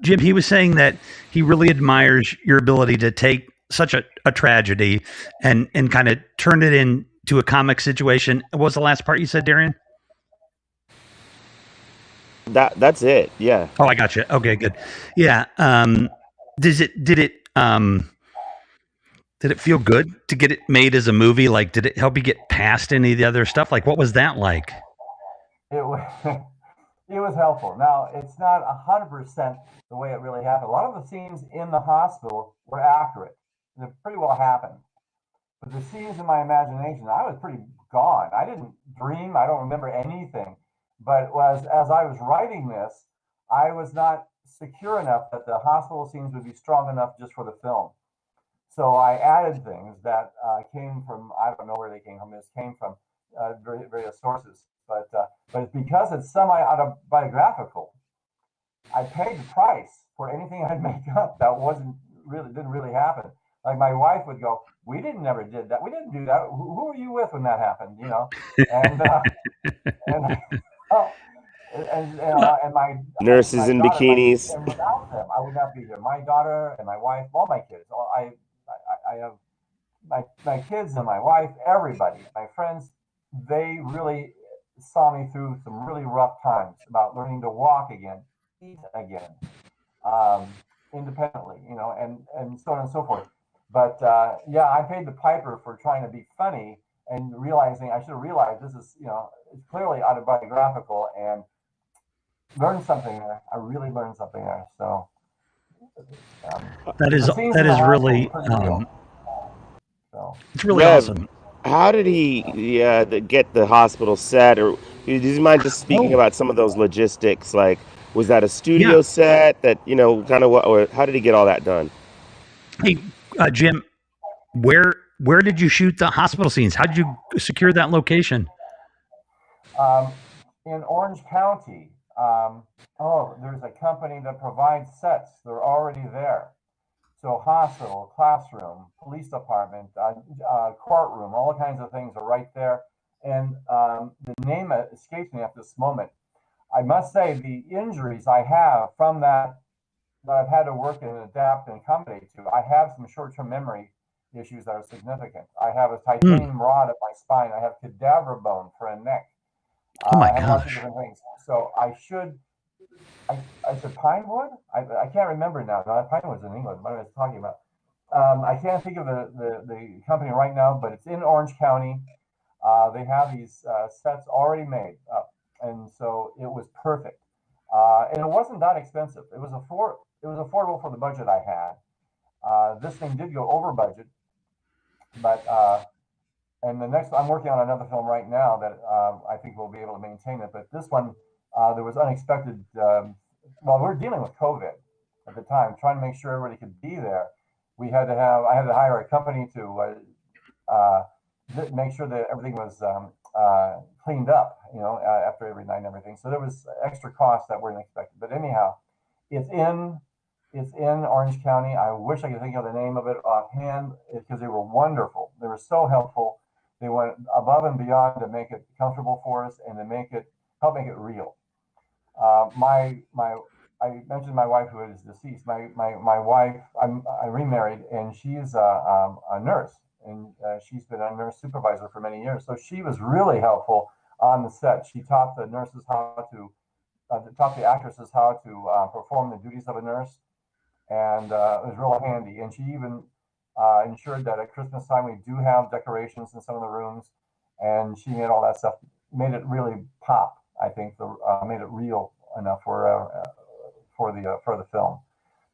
Jim, he was saying that he really admires your ability to take such a tragedy and kind of turn it into a comic situation. What was the last part you said, Darian? That's it. Yeah. Oh, I got you. Okay, good. Yeah. Did it feel good to get it made as a movie? Like, did it help you get past any of the other stuff? Like, what was that like? It was helpful. Now, it's not 100% the way it really happened. A lot of the scenes in the hospital were accurate. They pretty well happened. But the scenes in my imagination, I was pretty gone. I didn't dream. I don't remember anything. But as I was writing this, I was not secure enough that the hospital scenes would be strong enough just for the film. So I added things that came from, I don't know where they came from. This came from various sources. But it's because it's semi-autobiographical. I paid the price for anything I'd make up that didn't really happen. Like my wife would go, "We never did that. We didn't do that. Who were you with when that happened?" And my nurses in bikinis. And without them, I would not be here. My daughter and my wife, all my kids. I have my kids and my wife, everybody, my friends. They really saw me through some really rough times about learning to walk again, eat again. independently, and so on and so forth. But yeah, I paid the piper for trying to be funny and realizing I should have realized this is, it's clearly autobiographical, and learned something there. I really learned something there. So That is the scenes that in the is hospital really were pretty real. So it's really Rev, awesome. how did he get the hospital set, or do you mind just speaking Oh, about some of those logistics? Like, was that a yeah. studio set that kind of what, or how did he get all that done? Hey, Jim, where did you shoot the hospital scenes? How did you secure that location? in Orange County, there's a company that provides sets. They're already there. So hospital, classroom, police department, courtroom, all kinds of things are right there. And the name escapes me at this moment. I must say the injuries I have from that I've had to work and adapt and accommodate to. I have some short-term memory issues that are significant. I have a Hmm. titanium rod at my spine. I have cadaver bone for a neck. Oh my I have lots of gosh. different things. So I said Pinewood? I can't remember now. No, Pinewood's in England. What I was talking about. I can't think of the company right now, but it's in Orange County. They have these sets already made up, and so it was perfect. And it wasn't that expensive. It was affordable for the budget I had. This thing did go over budget, but and the next I'm working on another film right now that I think we'll be able to maintain it. But this one, there was unexpected. Well, we were dealing with COVID at the time, trying to make sure everybody could be there. I had to hire a company to make sure that everything was cleaned up, after every night and everything. So there was extra costs that weren't expected. But anyhow, it's in it's in Orange County. I wish I could think of the name of it offhand because they were wonderful. They were so helpful. They went above and beyond to make it comfortable for us and to help make it real. My I mentioned my wife who is deceased. My wife, I remarried, and she's a nurse, and she's been a nurse supervisor for many years. So she was really helpful on the set. She taught the nurses how to taught the actresses how to perform the duties of a nurse, and it was real handy. And she even ensured that at Christmas time we do have decorations in some of the rooms, and she made all that stuff, made it really pop. I think made it real enough for the film.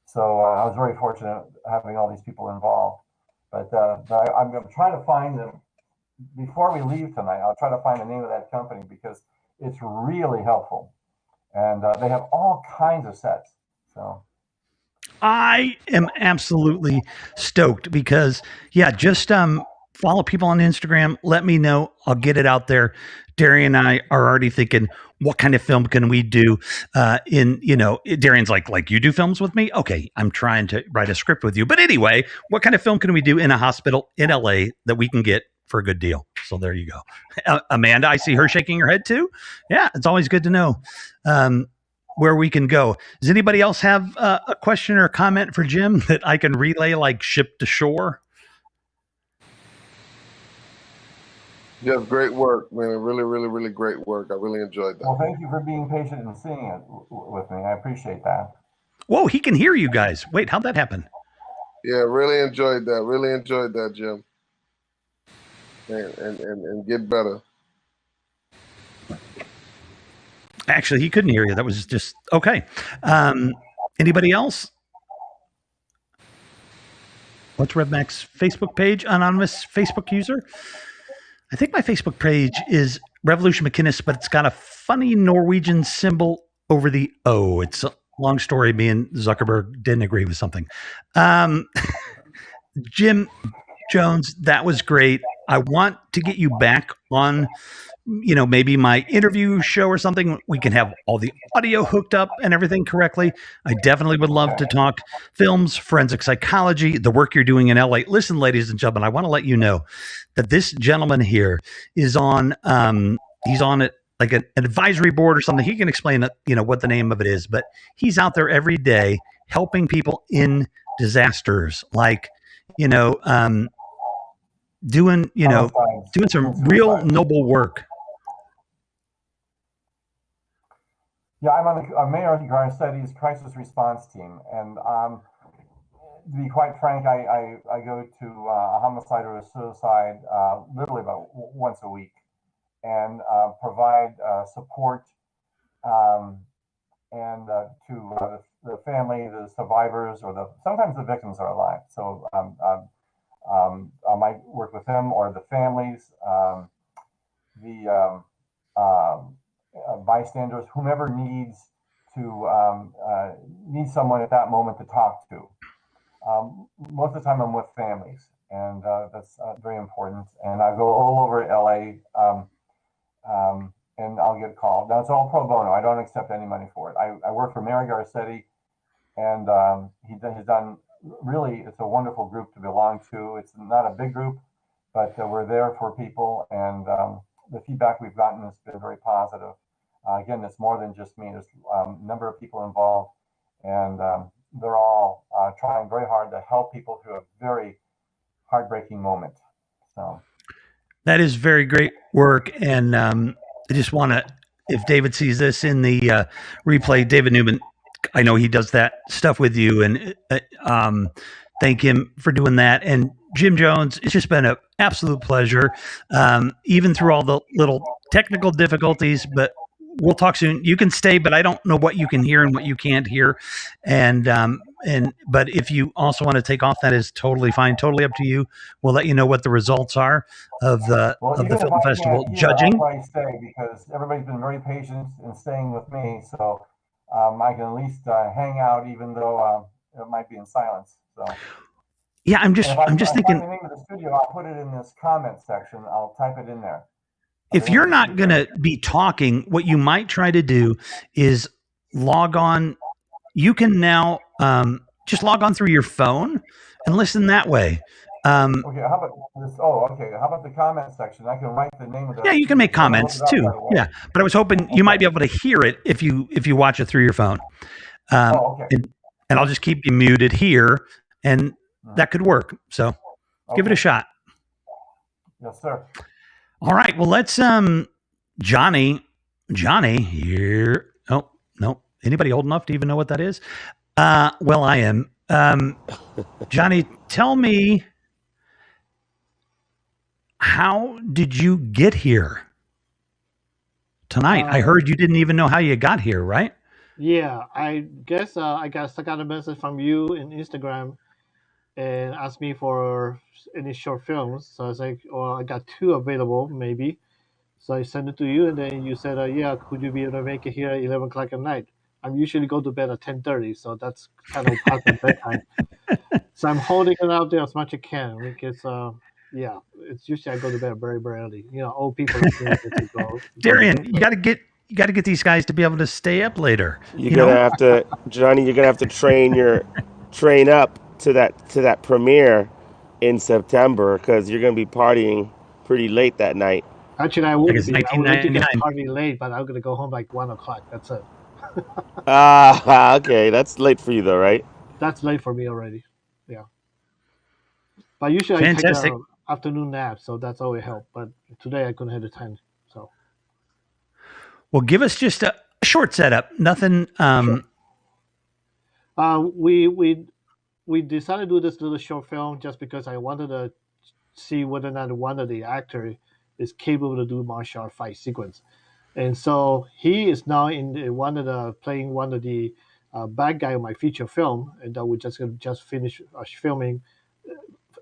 So I was very fortunate having all these people involved. But I'm going to try to find them before we leave tonight. I'll try to find the name of that company because it's really helpful, and they have all kinds of sets. So I am absolutely stoked because, yeah, just follow people on Instagram. Let me know. I'll get it out there. Darian and I are already thinking, what kind of film can we do? Darian's like you do films with me. Okay, I'm trying to write a script with you. But anyway, what kind of film can we do in a hospital in LA that we can get for a good deal? So there you go. Amanda, I see her shaking her head too. Yeah, it's always good to know. Where we can go. Does anybody else have a question or a comment for Jim that I can relay like ship to shore? Jeff, great work, man. Really, really, really great work. I really enjoyed that. Well, thank you for being patient and seeing it with me. I appreciate that. Whoa, he can hear you guys. Wait, how'd that happen? Yeah, really enjoyed that. Really enjoyed that, Jim. And get better. Actually, he couldn't hear you. That was just okay. Anybody else? What's RevMac's Facebook page? Anonymous Facebook user? I think my Facebook page is Revolution McInnes, but it's got a funny Norwegian symbol over the O. It's a long story. Me and Zuckerberg didn't agree with something. Jim Jones, that was great. I want to get you back on, maybe my interview show or something. We can have all the audio hooked up and everything correctly. I definitely would love to talk films, forensic psychology, the work you're doing in LA. Listen, ladies and gentlemen, I want to let you know that this gentleman here is on, he's on it like an advisory board or something. He can explain what the name of it is, but he's out there every day helping people in disasters, like, doing some real noble work. Yeah, I'm on the Mayor Garcetti's crisis response team, and to be quite frank, I go to a homicide or a suicide literally about once a week, and provide support um, and to the family, the survivors, or sometimes the victims are alive. So I might work with them or the families, the bystanders, whomever needs someone at that moment to talk to. Most of the time, I'm with families, and that's very important. And I go all over LA, and I'll get called. Now it's all pro bono. I don't accept any money for it. I work for Mary Garcetti, and he's done really. It's a wonderful group to belong to. It's not a big group, but we're there for people, and the feedback we've gotten has been very positive. Again, it's more than just me. There's a number of people involved, and they're all trying very hard to help people through a very heartbreaking moment. So That is very great work. And I just want to, if David sees this in the replay, David Newman, I know he does that stuff with you, and thank him for doing that. And Jim Jones, it's just been an absolute pleasure, even through all the little technical difficulties, but we'll talk soon. You can stay, but I don't know what you can hear and what you can't hear. But if you also want to take off, that is totally fine. Totally up to you. We'll let you know what the results are of the film festival judging. I'll probably stay because everybody's been very patient in staying with me. So I can at least hang out, even though it might be in silence. So yeah, I'm just thinking. The name of the studio, I'll put it in this comment section. I'll type it in there. If you're not going to be talking, what you might try to do is log on. You can now just log on through your phone and listen that way. Okay, how about this? Oh, okay. How about the comment section? I can write the name of the. Yeah, you can make comments too. Right, yeah, but I was hoping you might be able to hear it if you watch it through your phone. Okay. And I'll just keep you muted here, and that could work. So give it a shot. Yes, sir. All right. Well, let's Johnny here. Oh, no. Anybody old enough to even know what that is? Well, I am. Johnny, tell me, how did you get here tonight? I heard you didn't even know how you got here, right? Yeah, I guess I got a message from you in Instagram and asked me for any short films. So I was like, well, I got 2 available, maybe. So I sent it to you, and then you said, yeah, could you be able to make it here at 11 o'clock at night? I usually go to bed at 10:30, so that's kind of past my bedtime. So I'm holding it out there as much as I can because, yeah, it's usually I go to bed very, very early. You know, old people like me to go. Darian, you got to get these guys to be able to stay up later. You're gonna have to, Johnny. You're gonna have to train up to that premiere in September because you're gonna be partying pretty late that night. Actually, I would be. I would like to 1999. get party late, but I'm gonna go home like 1 o'clock. That's it. Okay, that's late for you though, right? That's late for me already. Yeah. But usually I take an afternoon nap, so that's always help. But today I couldn't have the time. So. Well, give us just a short setup. Nothing. Sure. We decided to do this little short film just because I wanted to see whether or not one of the actors is capable to do martial art fight sequence. And so he is now in playing one of the bad guy of my feature film, and that we just finished filming,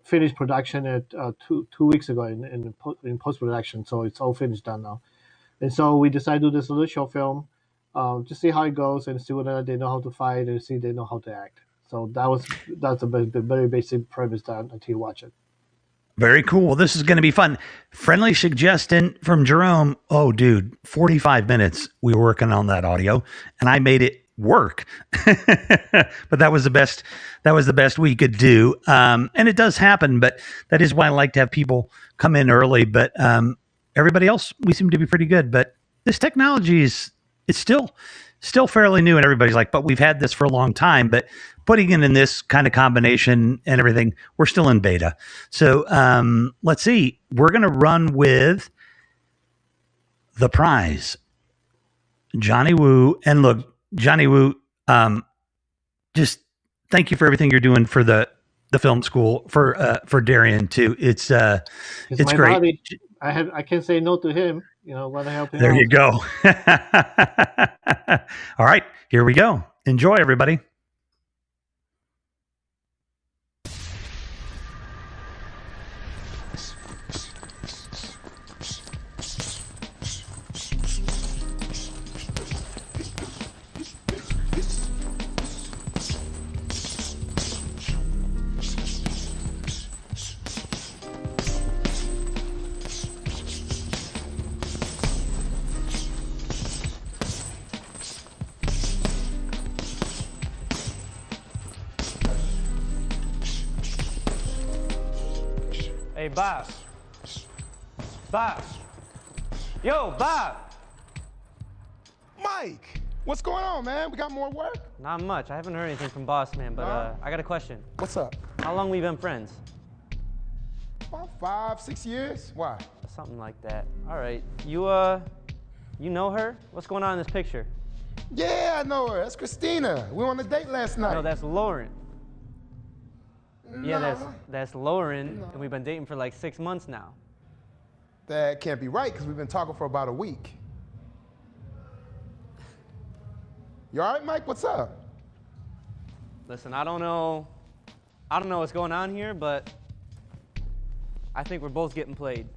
finished production at 2 weeks ago in post production. So it's all finished done now. And so we decided to do this little short film, to see how it goes and see whether they know how to fight and see if they know how to act. So that's a very basic premise done until you watch it. Very cool. Well, this is going to be fun. Friendly suggestion from Jerome. Oh, dude, 45 minutes we were working on that audio, and I made it work. But that was the best. That was the best we could do. And it does happen, but that is why I like to have people come in early. But everybody else, we seem to be pretty good. But this technology it's still fairly new, and everybody's like, but we've had this for a long time. But putting it in this kind of combination and everything, we're still in beta. So let's see. We're going to run with the prize. Johnny Woo. And look, Johnny Woo, just thank you for everything you're doing for the film school for Darian too. It's He's my great. buddy. I can't say no to him. You know, want to help him There out. you go. All right, here we go. Enjoy, everybody. Hey, Bob. Bob. Yo, Bob. Mike, what's going on, man? We got more work? Not much. I haven't heard anything from Boss Man, but I got a question. What's up? How long we been friends? About 5, 6 years. Why? Something like that. All right. You know her? What's going on in this picture? Yeah, I know her. That's Christina. We were on a date last night. No, that's Lauren. Yeah, No. that's Lauren, and we've been dating for like 6 months now. That can't be right, because we've been talking for about a week. You all right, Mike? What's up? Listen, I don't know what's going on here, but I think we're both getting played.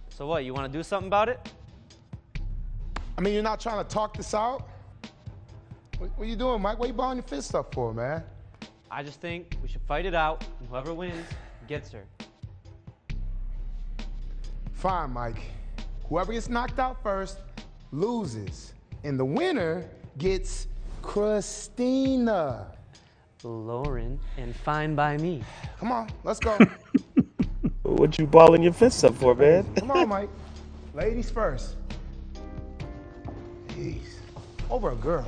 So what, you want to do something about it? I mean, you're not trying to talk this out? What are you doing, Mike? What are you balling your fist up for, man? I just think we should fight it out, and whoever wins gets her. Fine, Mike. Whoever gets knocked out first loses. And the winner gets Christina. Lauren, and fine by me. Come on, let's go. What you balling your fists up for, man? Come on, Mike. Ladies first. Jeez. Over a girl.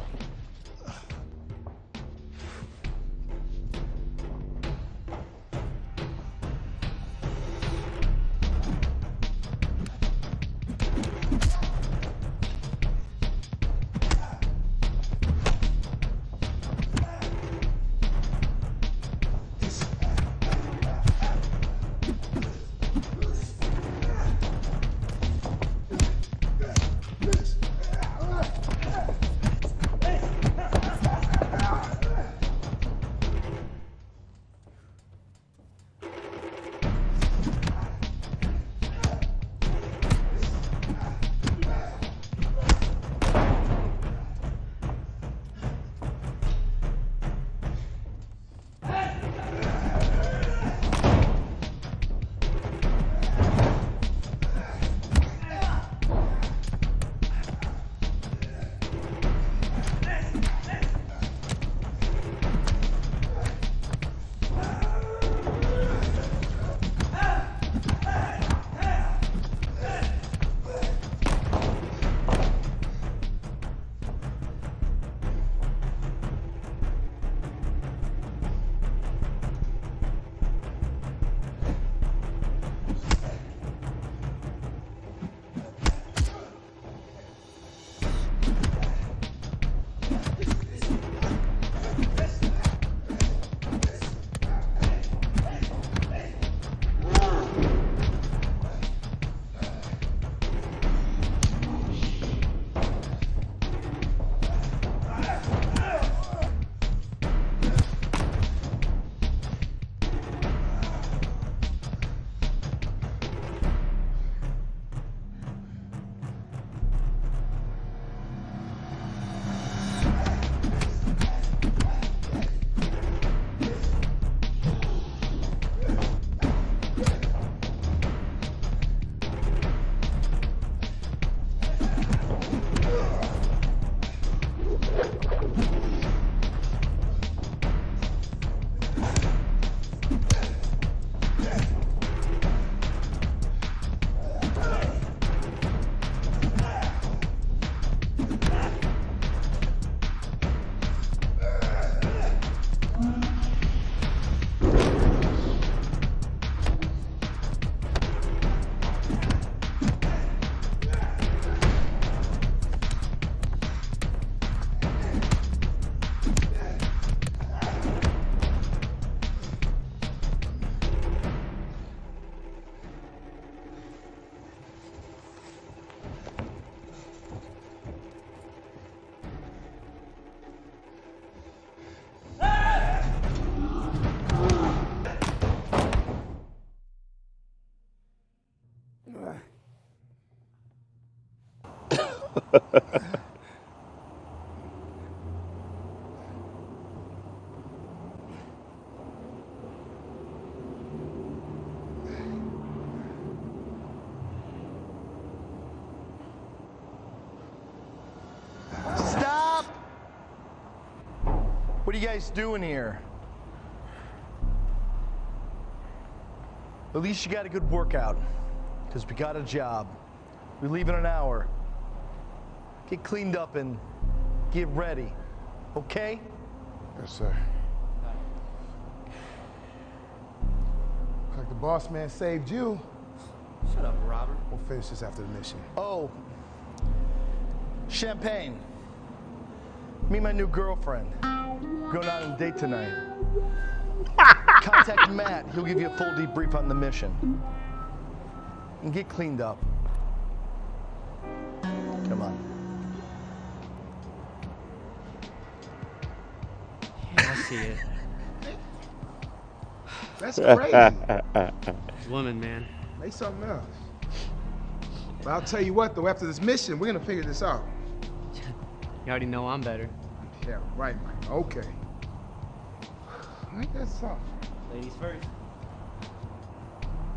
Stop! What are you guys doing here? At least you got a good workout, because we got a job. We leave in an hour. Get cleaned up and get ready, okay? Yes, sir. Like the boss man saved you. Shut up, Robert. We'll finish this after the mission. Oh, champagne. Meet my new girlfriend. We're going out on a date tonight. Contact Matt. He'll give you a full debrief on the mission. And get cleaned up. Come on. Yeah, I see it. That's crazy. Woman, man. Make something else. But I'll tell you what, though, after this mission, we're gonna figure this out. You already know I'm better. Yeah, right, Mike. Okay. Ain't that something? Ladies first.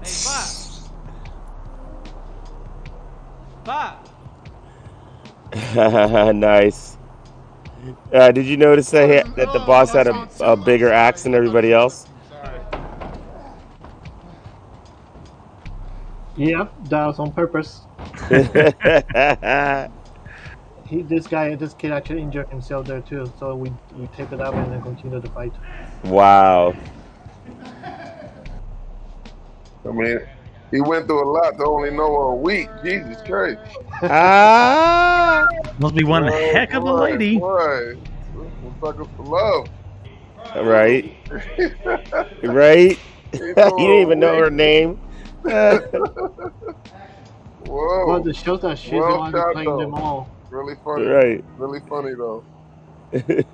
Hey, Bob! Bob! Nice. Did you notice that the boss had a bigger axe than everybody else? Yep, that was on purpose. This kid actually injured himself there too, so we take it up and then continue the fight. Wow. I mean, he went through a lot to only know a week. Jesus Christ. Ah! Must be one heck of a lady. Right. Suckers for love. Right. Right. You didn't even know her name. Whoa. Well, the shows that she's the one playing them all. Really funny. Right. Really funny though.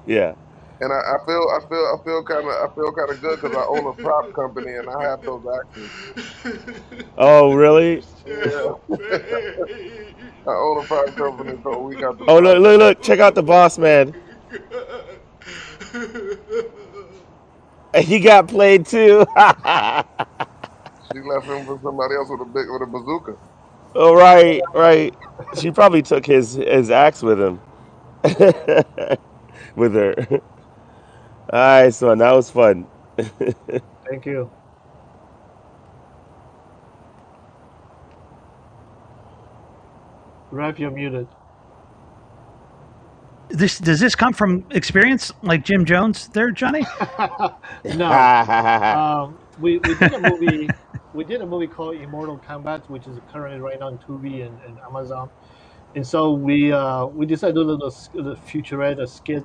Yeah. And I feel kind of good because I own a prop company and I have those actors. Oh, really? Yeah. I own a prop company, so we got the. Oh, look! Check out the boss man. He got played too. She left him for somebody else with a bazooka. Oh, right. She probably took his axe with him. With her. All right, son, that was fun. Thank you. Rev, you're muted. Does this come from experience, like Jim Jones there, Johnny? No. We did a movie. We did a movie called Immortal Kombat, which is currently right now on Tubi and Amazon. And so we decided to do a little featurette, a skit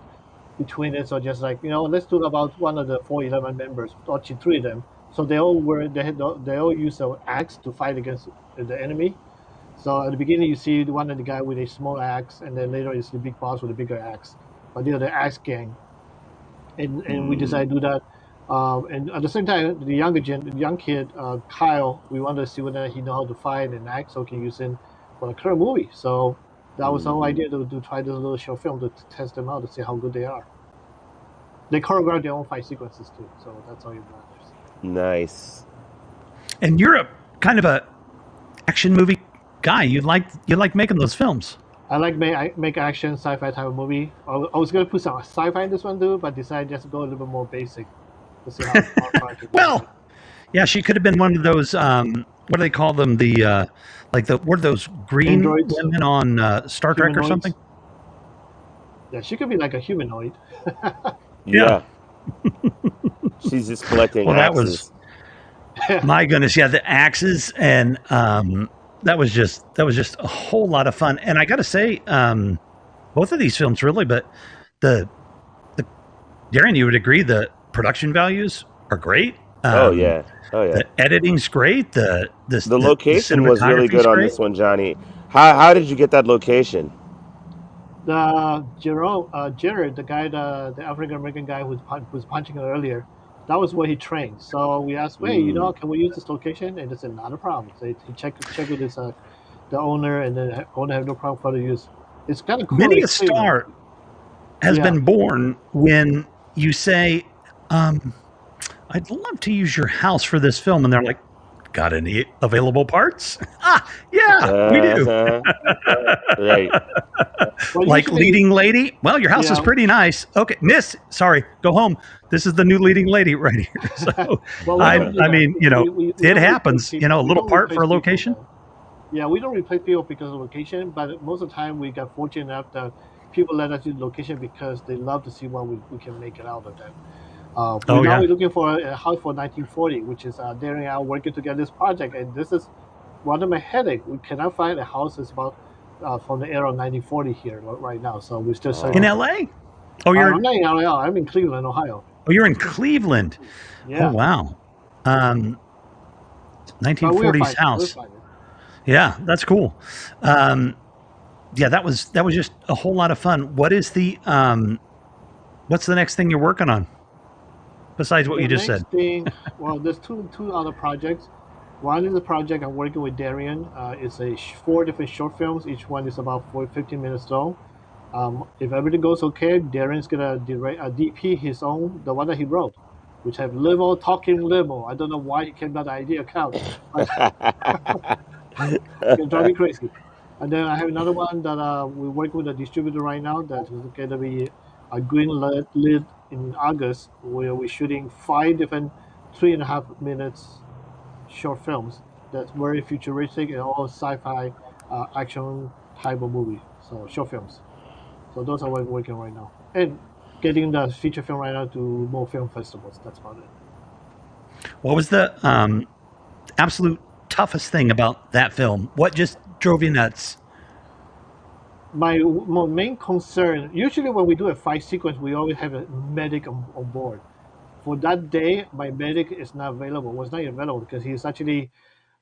between it. So just like, let's talk about one of the 411 members, actually 3 of them. So they all use an axe to fight against the enemy. So at the beginning, you see one of the guy with a small axe, and then later is the big boss with a bigger axe. But they're the axe gang, and we decided to do that. And at the same time, the young kid, Kyle, we wanted to see whether he know how to fight and axe, so we can use him for the current movie. So that was our idea to try this little short film to test them out to see how good they are. They choreograph their own fight sequences too, so that's how it matters. Nice. And you're a kind of a action movie guy. You like making those films. I make action sci-fi type of movie. I was gonna put some sci-fi in this one too, but decided just to go a little bit more basic to see how far I could Well, yeah, she could have been one of those. What do they call them? The what are those green Androids? women on Star Trek or Humanoids? something? Yeah, she could be like a humanoid. Yeah. She's just collecting Well, that axes. was my goodness. Yeah, the axes, and that was just a whole lot of fun. And I got to say, both of these films really, but the Darren, you would agree the production values are great. Oh yeah. The editing's great. The location was really good on this one, Johnny. How did you get that location? Jared, the guy, the African American guy who was punching her earlier, that was where he trained. So we asked, hey, can we use this location? And they said, not a problem. So he checked with his the owner, and the owner had no problem for the use. It's kind of cool. Many in a Cleveland. star has Yeah. been born when you say, I'd love to use your house for this film. And they're like, got any available parts? Yeah, we do. Right. Well, Like usually- leading lady? Well, your house is Yeah. pretty nice. Okay, miss, sorry, go home. This is the new leading lady right here. So, Well, we I don't do that. mean, you know, We it don't happens. replace You know, a people. We little don't part for a replace people, location. though. Yeah, we don't replace people because of location, but most of the time we got fortunate enough that people let us use location because they love to see what we can make it out of them. Oh, yeah. We're looking for a house for 1940, which is Darren and I working together this project, and this is one of my headache. We cannot find a house that's about from the era of 1940 here right now, so we're still searching. In LA? Oh, you're I'm not in LA. I'm in Cleveland, Ohio. Oh, you're in Cleveland. Yeah. Oh, wow. But we'll 1940s find it. We'll house. find it. Yeah, that's cool. Yeah, that was just a whole lot of fun. What is the what's the next thing you're working on besides what The you just said? next thing, well, there's two other projects. One is a project I'm working with Darian. It's 4 different short films. Each one is about 15 minutes long. If everything goes okay, Darian's gonna DP his own, the one that he wrote, which have limo, talking limo. I don't know why he came up with the idea count. It's gonna drive me crazy. And then I have another one that we're working with a distributor right now that is going to be a green lit in August, where we're shooting 5 different 3.5 minutes short films that's very futuristic and all sci-fi action type of movie. So short films. So those are what we're working right now. And getting the feature film right now to more film festivals. That's about it. What was the absolute toughest thing about that film? What just drove you nuts? My main concern, usually when we do a fight sequence, we always have a medic on board. For that day, my medic is not available. Was not available because he's actually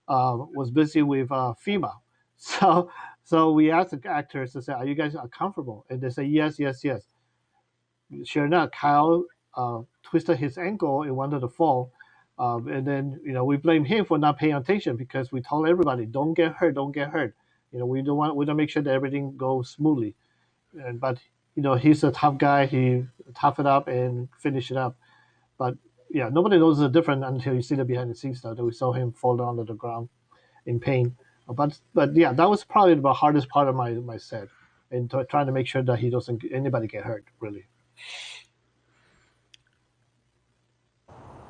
was busy with FEMA. So we asked the actors to say, "Are you guys comfortable?" And they say, "Yes, yes, yes." Sure enough, Kyle twisted his ankle and wanted to fall, and then we blame him for not paying attention because we told everybody, "Don't get hurt, don't get hurt." We don't make sure that everything goes smoothly. But he's a tough guy. He tough it up and finish it up. But yeah, nobody knows the difference until you see the behind the scenes stuff that we saw him fall down to the ground in pain. But yeah, that was probably the hardest part of my set, and trying to make sure that he doesn't anybody get hurt really.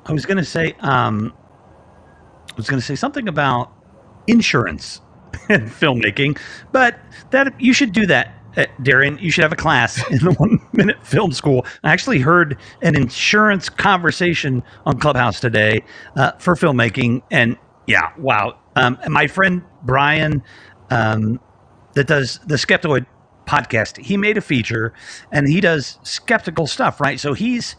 I was going to say something about insurance and filmmaking, but that you should do that, Darren. You should have a class in the 1 Minute Film School. I actually heard an insurance conversation on Clubhouse today for filmmaking, and yeah, wow. My friend Brian, that does the Skeptoid podcast, he made a feature, and he does skeptical stuff, right? So he's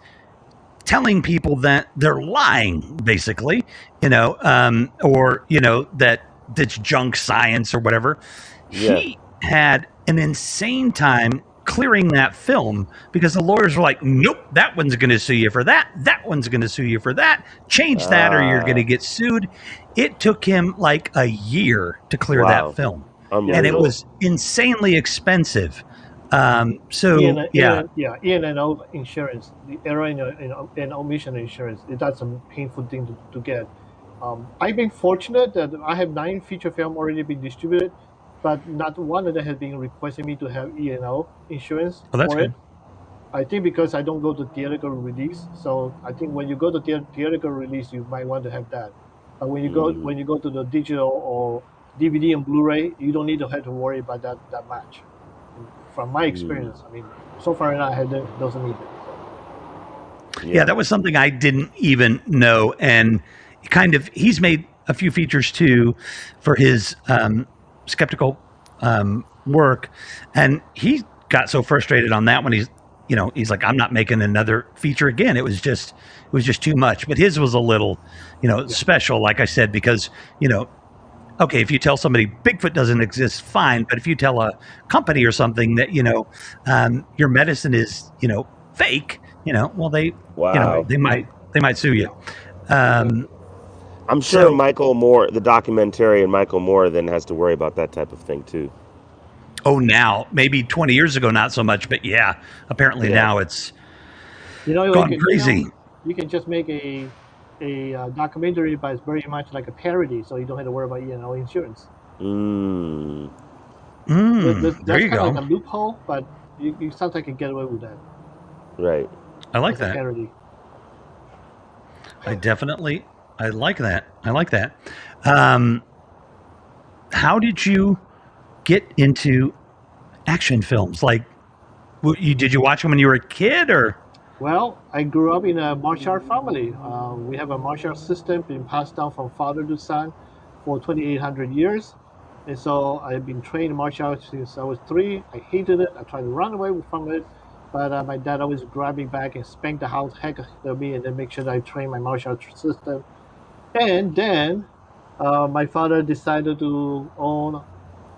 telling people that they're lying, basically, or that that's junk science or whatever. Yeah. He had an insane time clearing that film because the lawyers were like, "Nope, that one's going to sue you for that. That one's going to sue you for that. Change that, or you're going to get sued." It took him like a year to clear Wow. that film, Unbelievable. and it was insanely expensive. E&O insurance, the error in omission insurance, that's a painful thing to get. I've been fortunate that I have 9 feature film already been distributed, but not one of them has been requesting me to have E&O insurance Oh, that's for good. it. I think because I don't go to theatrical release, so I think when you go to theatrical release, you might want to have that. But when you go to the digital or DVD and Blu-ray, you don't need to have to worry about that much. From my experience, I mean, so far I had doesn't need it. Yeah, that was something I didn't even know. And he's made a few features too for his skeptical work. And he got so frustrated on that when he's like, "I'm not making another feature again." It was just too much. But his was a little, special, like I said, because, okay, if you tell somebody Bigfoot doesn't exist, fine. But if you tell a company or something that, your medicine is, fake, well, they might sue you. I'm sure Michael Moore, the documentarian Michael Moore, then has to worry about that type of thing too. Oh, now maybe 20 years ago, not so much, but yeah, apparently now it's gone crazy. You can just make a documentary, but it's very much like a parody, so you don't have to worry about insurance. That's There you kind of go. like a loophole, but you sometimes can get away with that. Right. I like As a that. parody. I like that. I like that. How did you get into action films? Like, did you watch them when you were a kid, or? Well, I grew up in a martial art family. We have a martial art system being passed down from father to son for 2,800 years. And so I've been trained in martial arts since I was 3. I hated it. I tried to run away from it. But my dad always grabbed me back and spanked the heck out of me and then make sure that I train my martial arts system. And then my father decided to own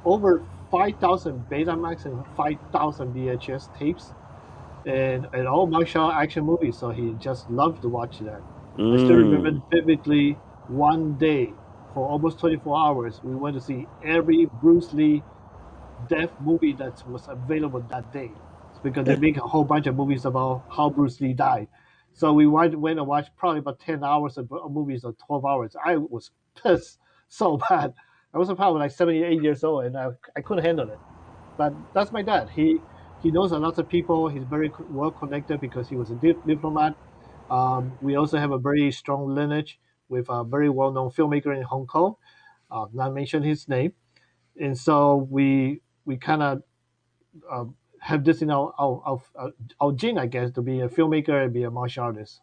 over 5,000 Betamax and 5,000 VHS tapes. And all martial action movies, so he just loved to watch that. I still remember vividly one day for almost 24 hours, we went to see every Bruce Lee death movie that was available that day. It's because they make a whole bunch of movies about how Bruce Lee died. So we went and watched probably about 10 hours of movies or 12 hours. I was pissed so bad. I was probably like 78 years old and I couldn't handle it. But that's my dad. He knows a lot of people. He's very well connected because he was a diplomat. We also have a very strong lineage with a very well-known filmmaker in Hong Kong. Not mention his name, and so we kind of have this in our gene, I guess, to be a filmmaker and be a martial artist.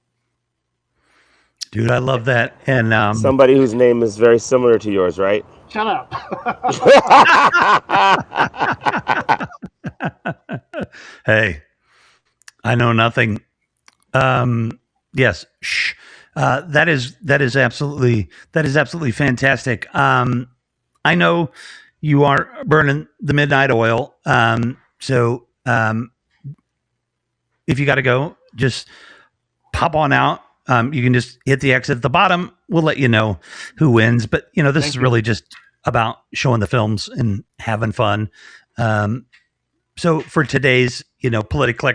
Dude, I love that. And somebody whose name is very similar to yours, right? Shut up. Hey, I know nothing. Yes. Shh. That is absolutely fantastic. I know you are burning the midnight oil. So if you got to go, just pop on out. You can just hit the exit at the bottom. We'll let you know who wins. But this is really just about showing the films and having fun. So for today's, politically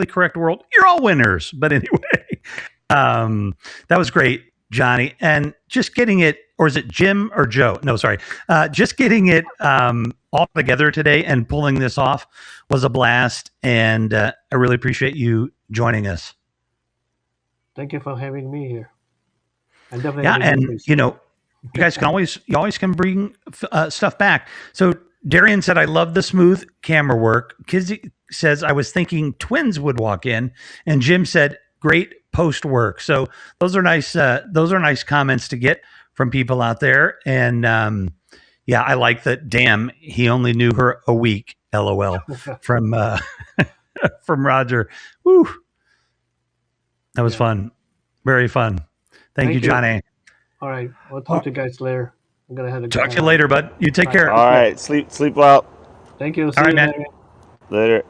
correct world, you're all winners. But anyway, that was great, Johnny. And just getting it, or is it Jim or Joe? No, sorry. Just getting it all together today and pulling this off was a blast. And I really appreciate you joining us. Thank you for having me here. And definitely yeah, and you guys can bring stuff back. So Darian said, "I love the smooth camera work." Kizzy says, "I was thinking twins would walk in," and Jim said, "Great post work." So those are nice. Those are nice comments to get from people out there. And yeah, I like that. Damn, he only knew her a week. LOL from from Roger. Woo. That was fun. Very fun. Thank you, Johnny. All right. I'll talk to you guys later. I'm going to have to talk to you later, bud. You take care. All right. Sleep well. Thank you. See you, man. Later.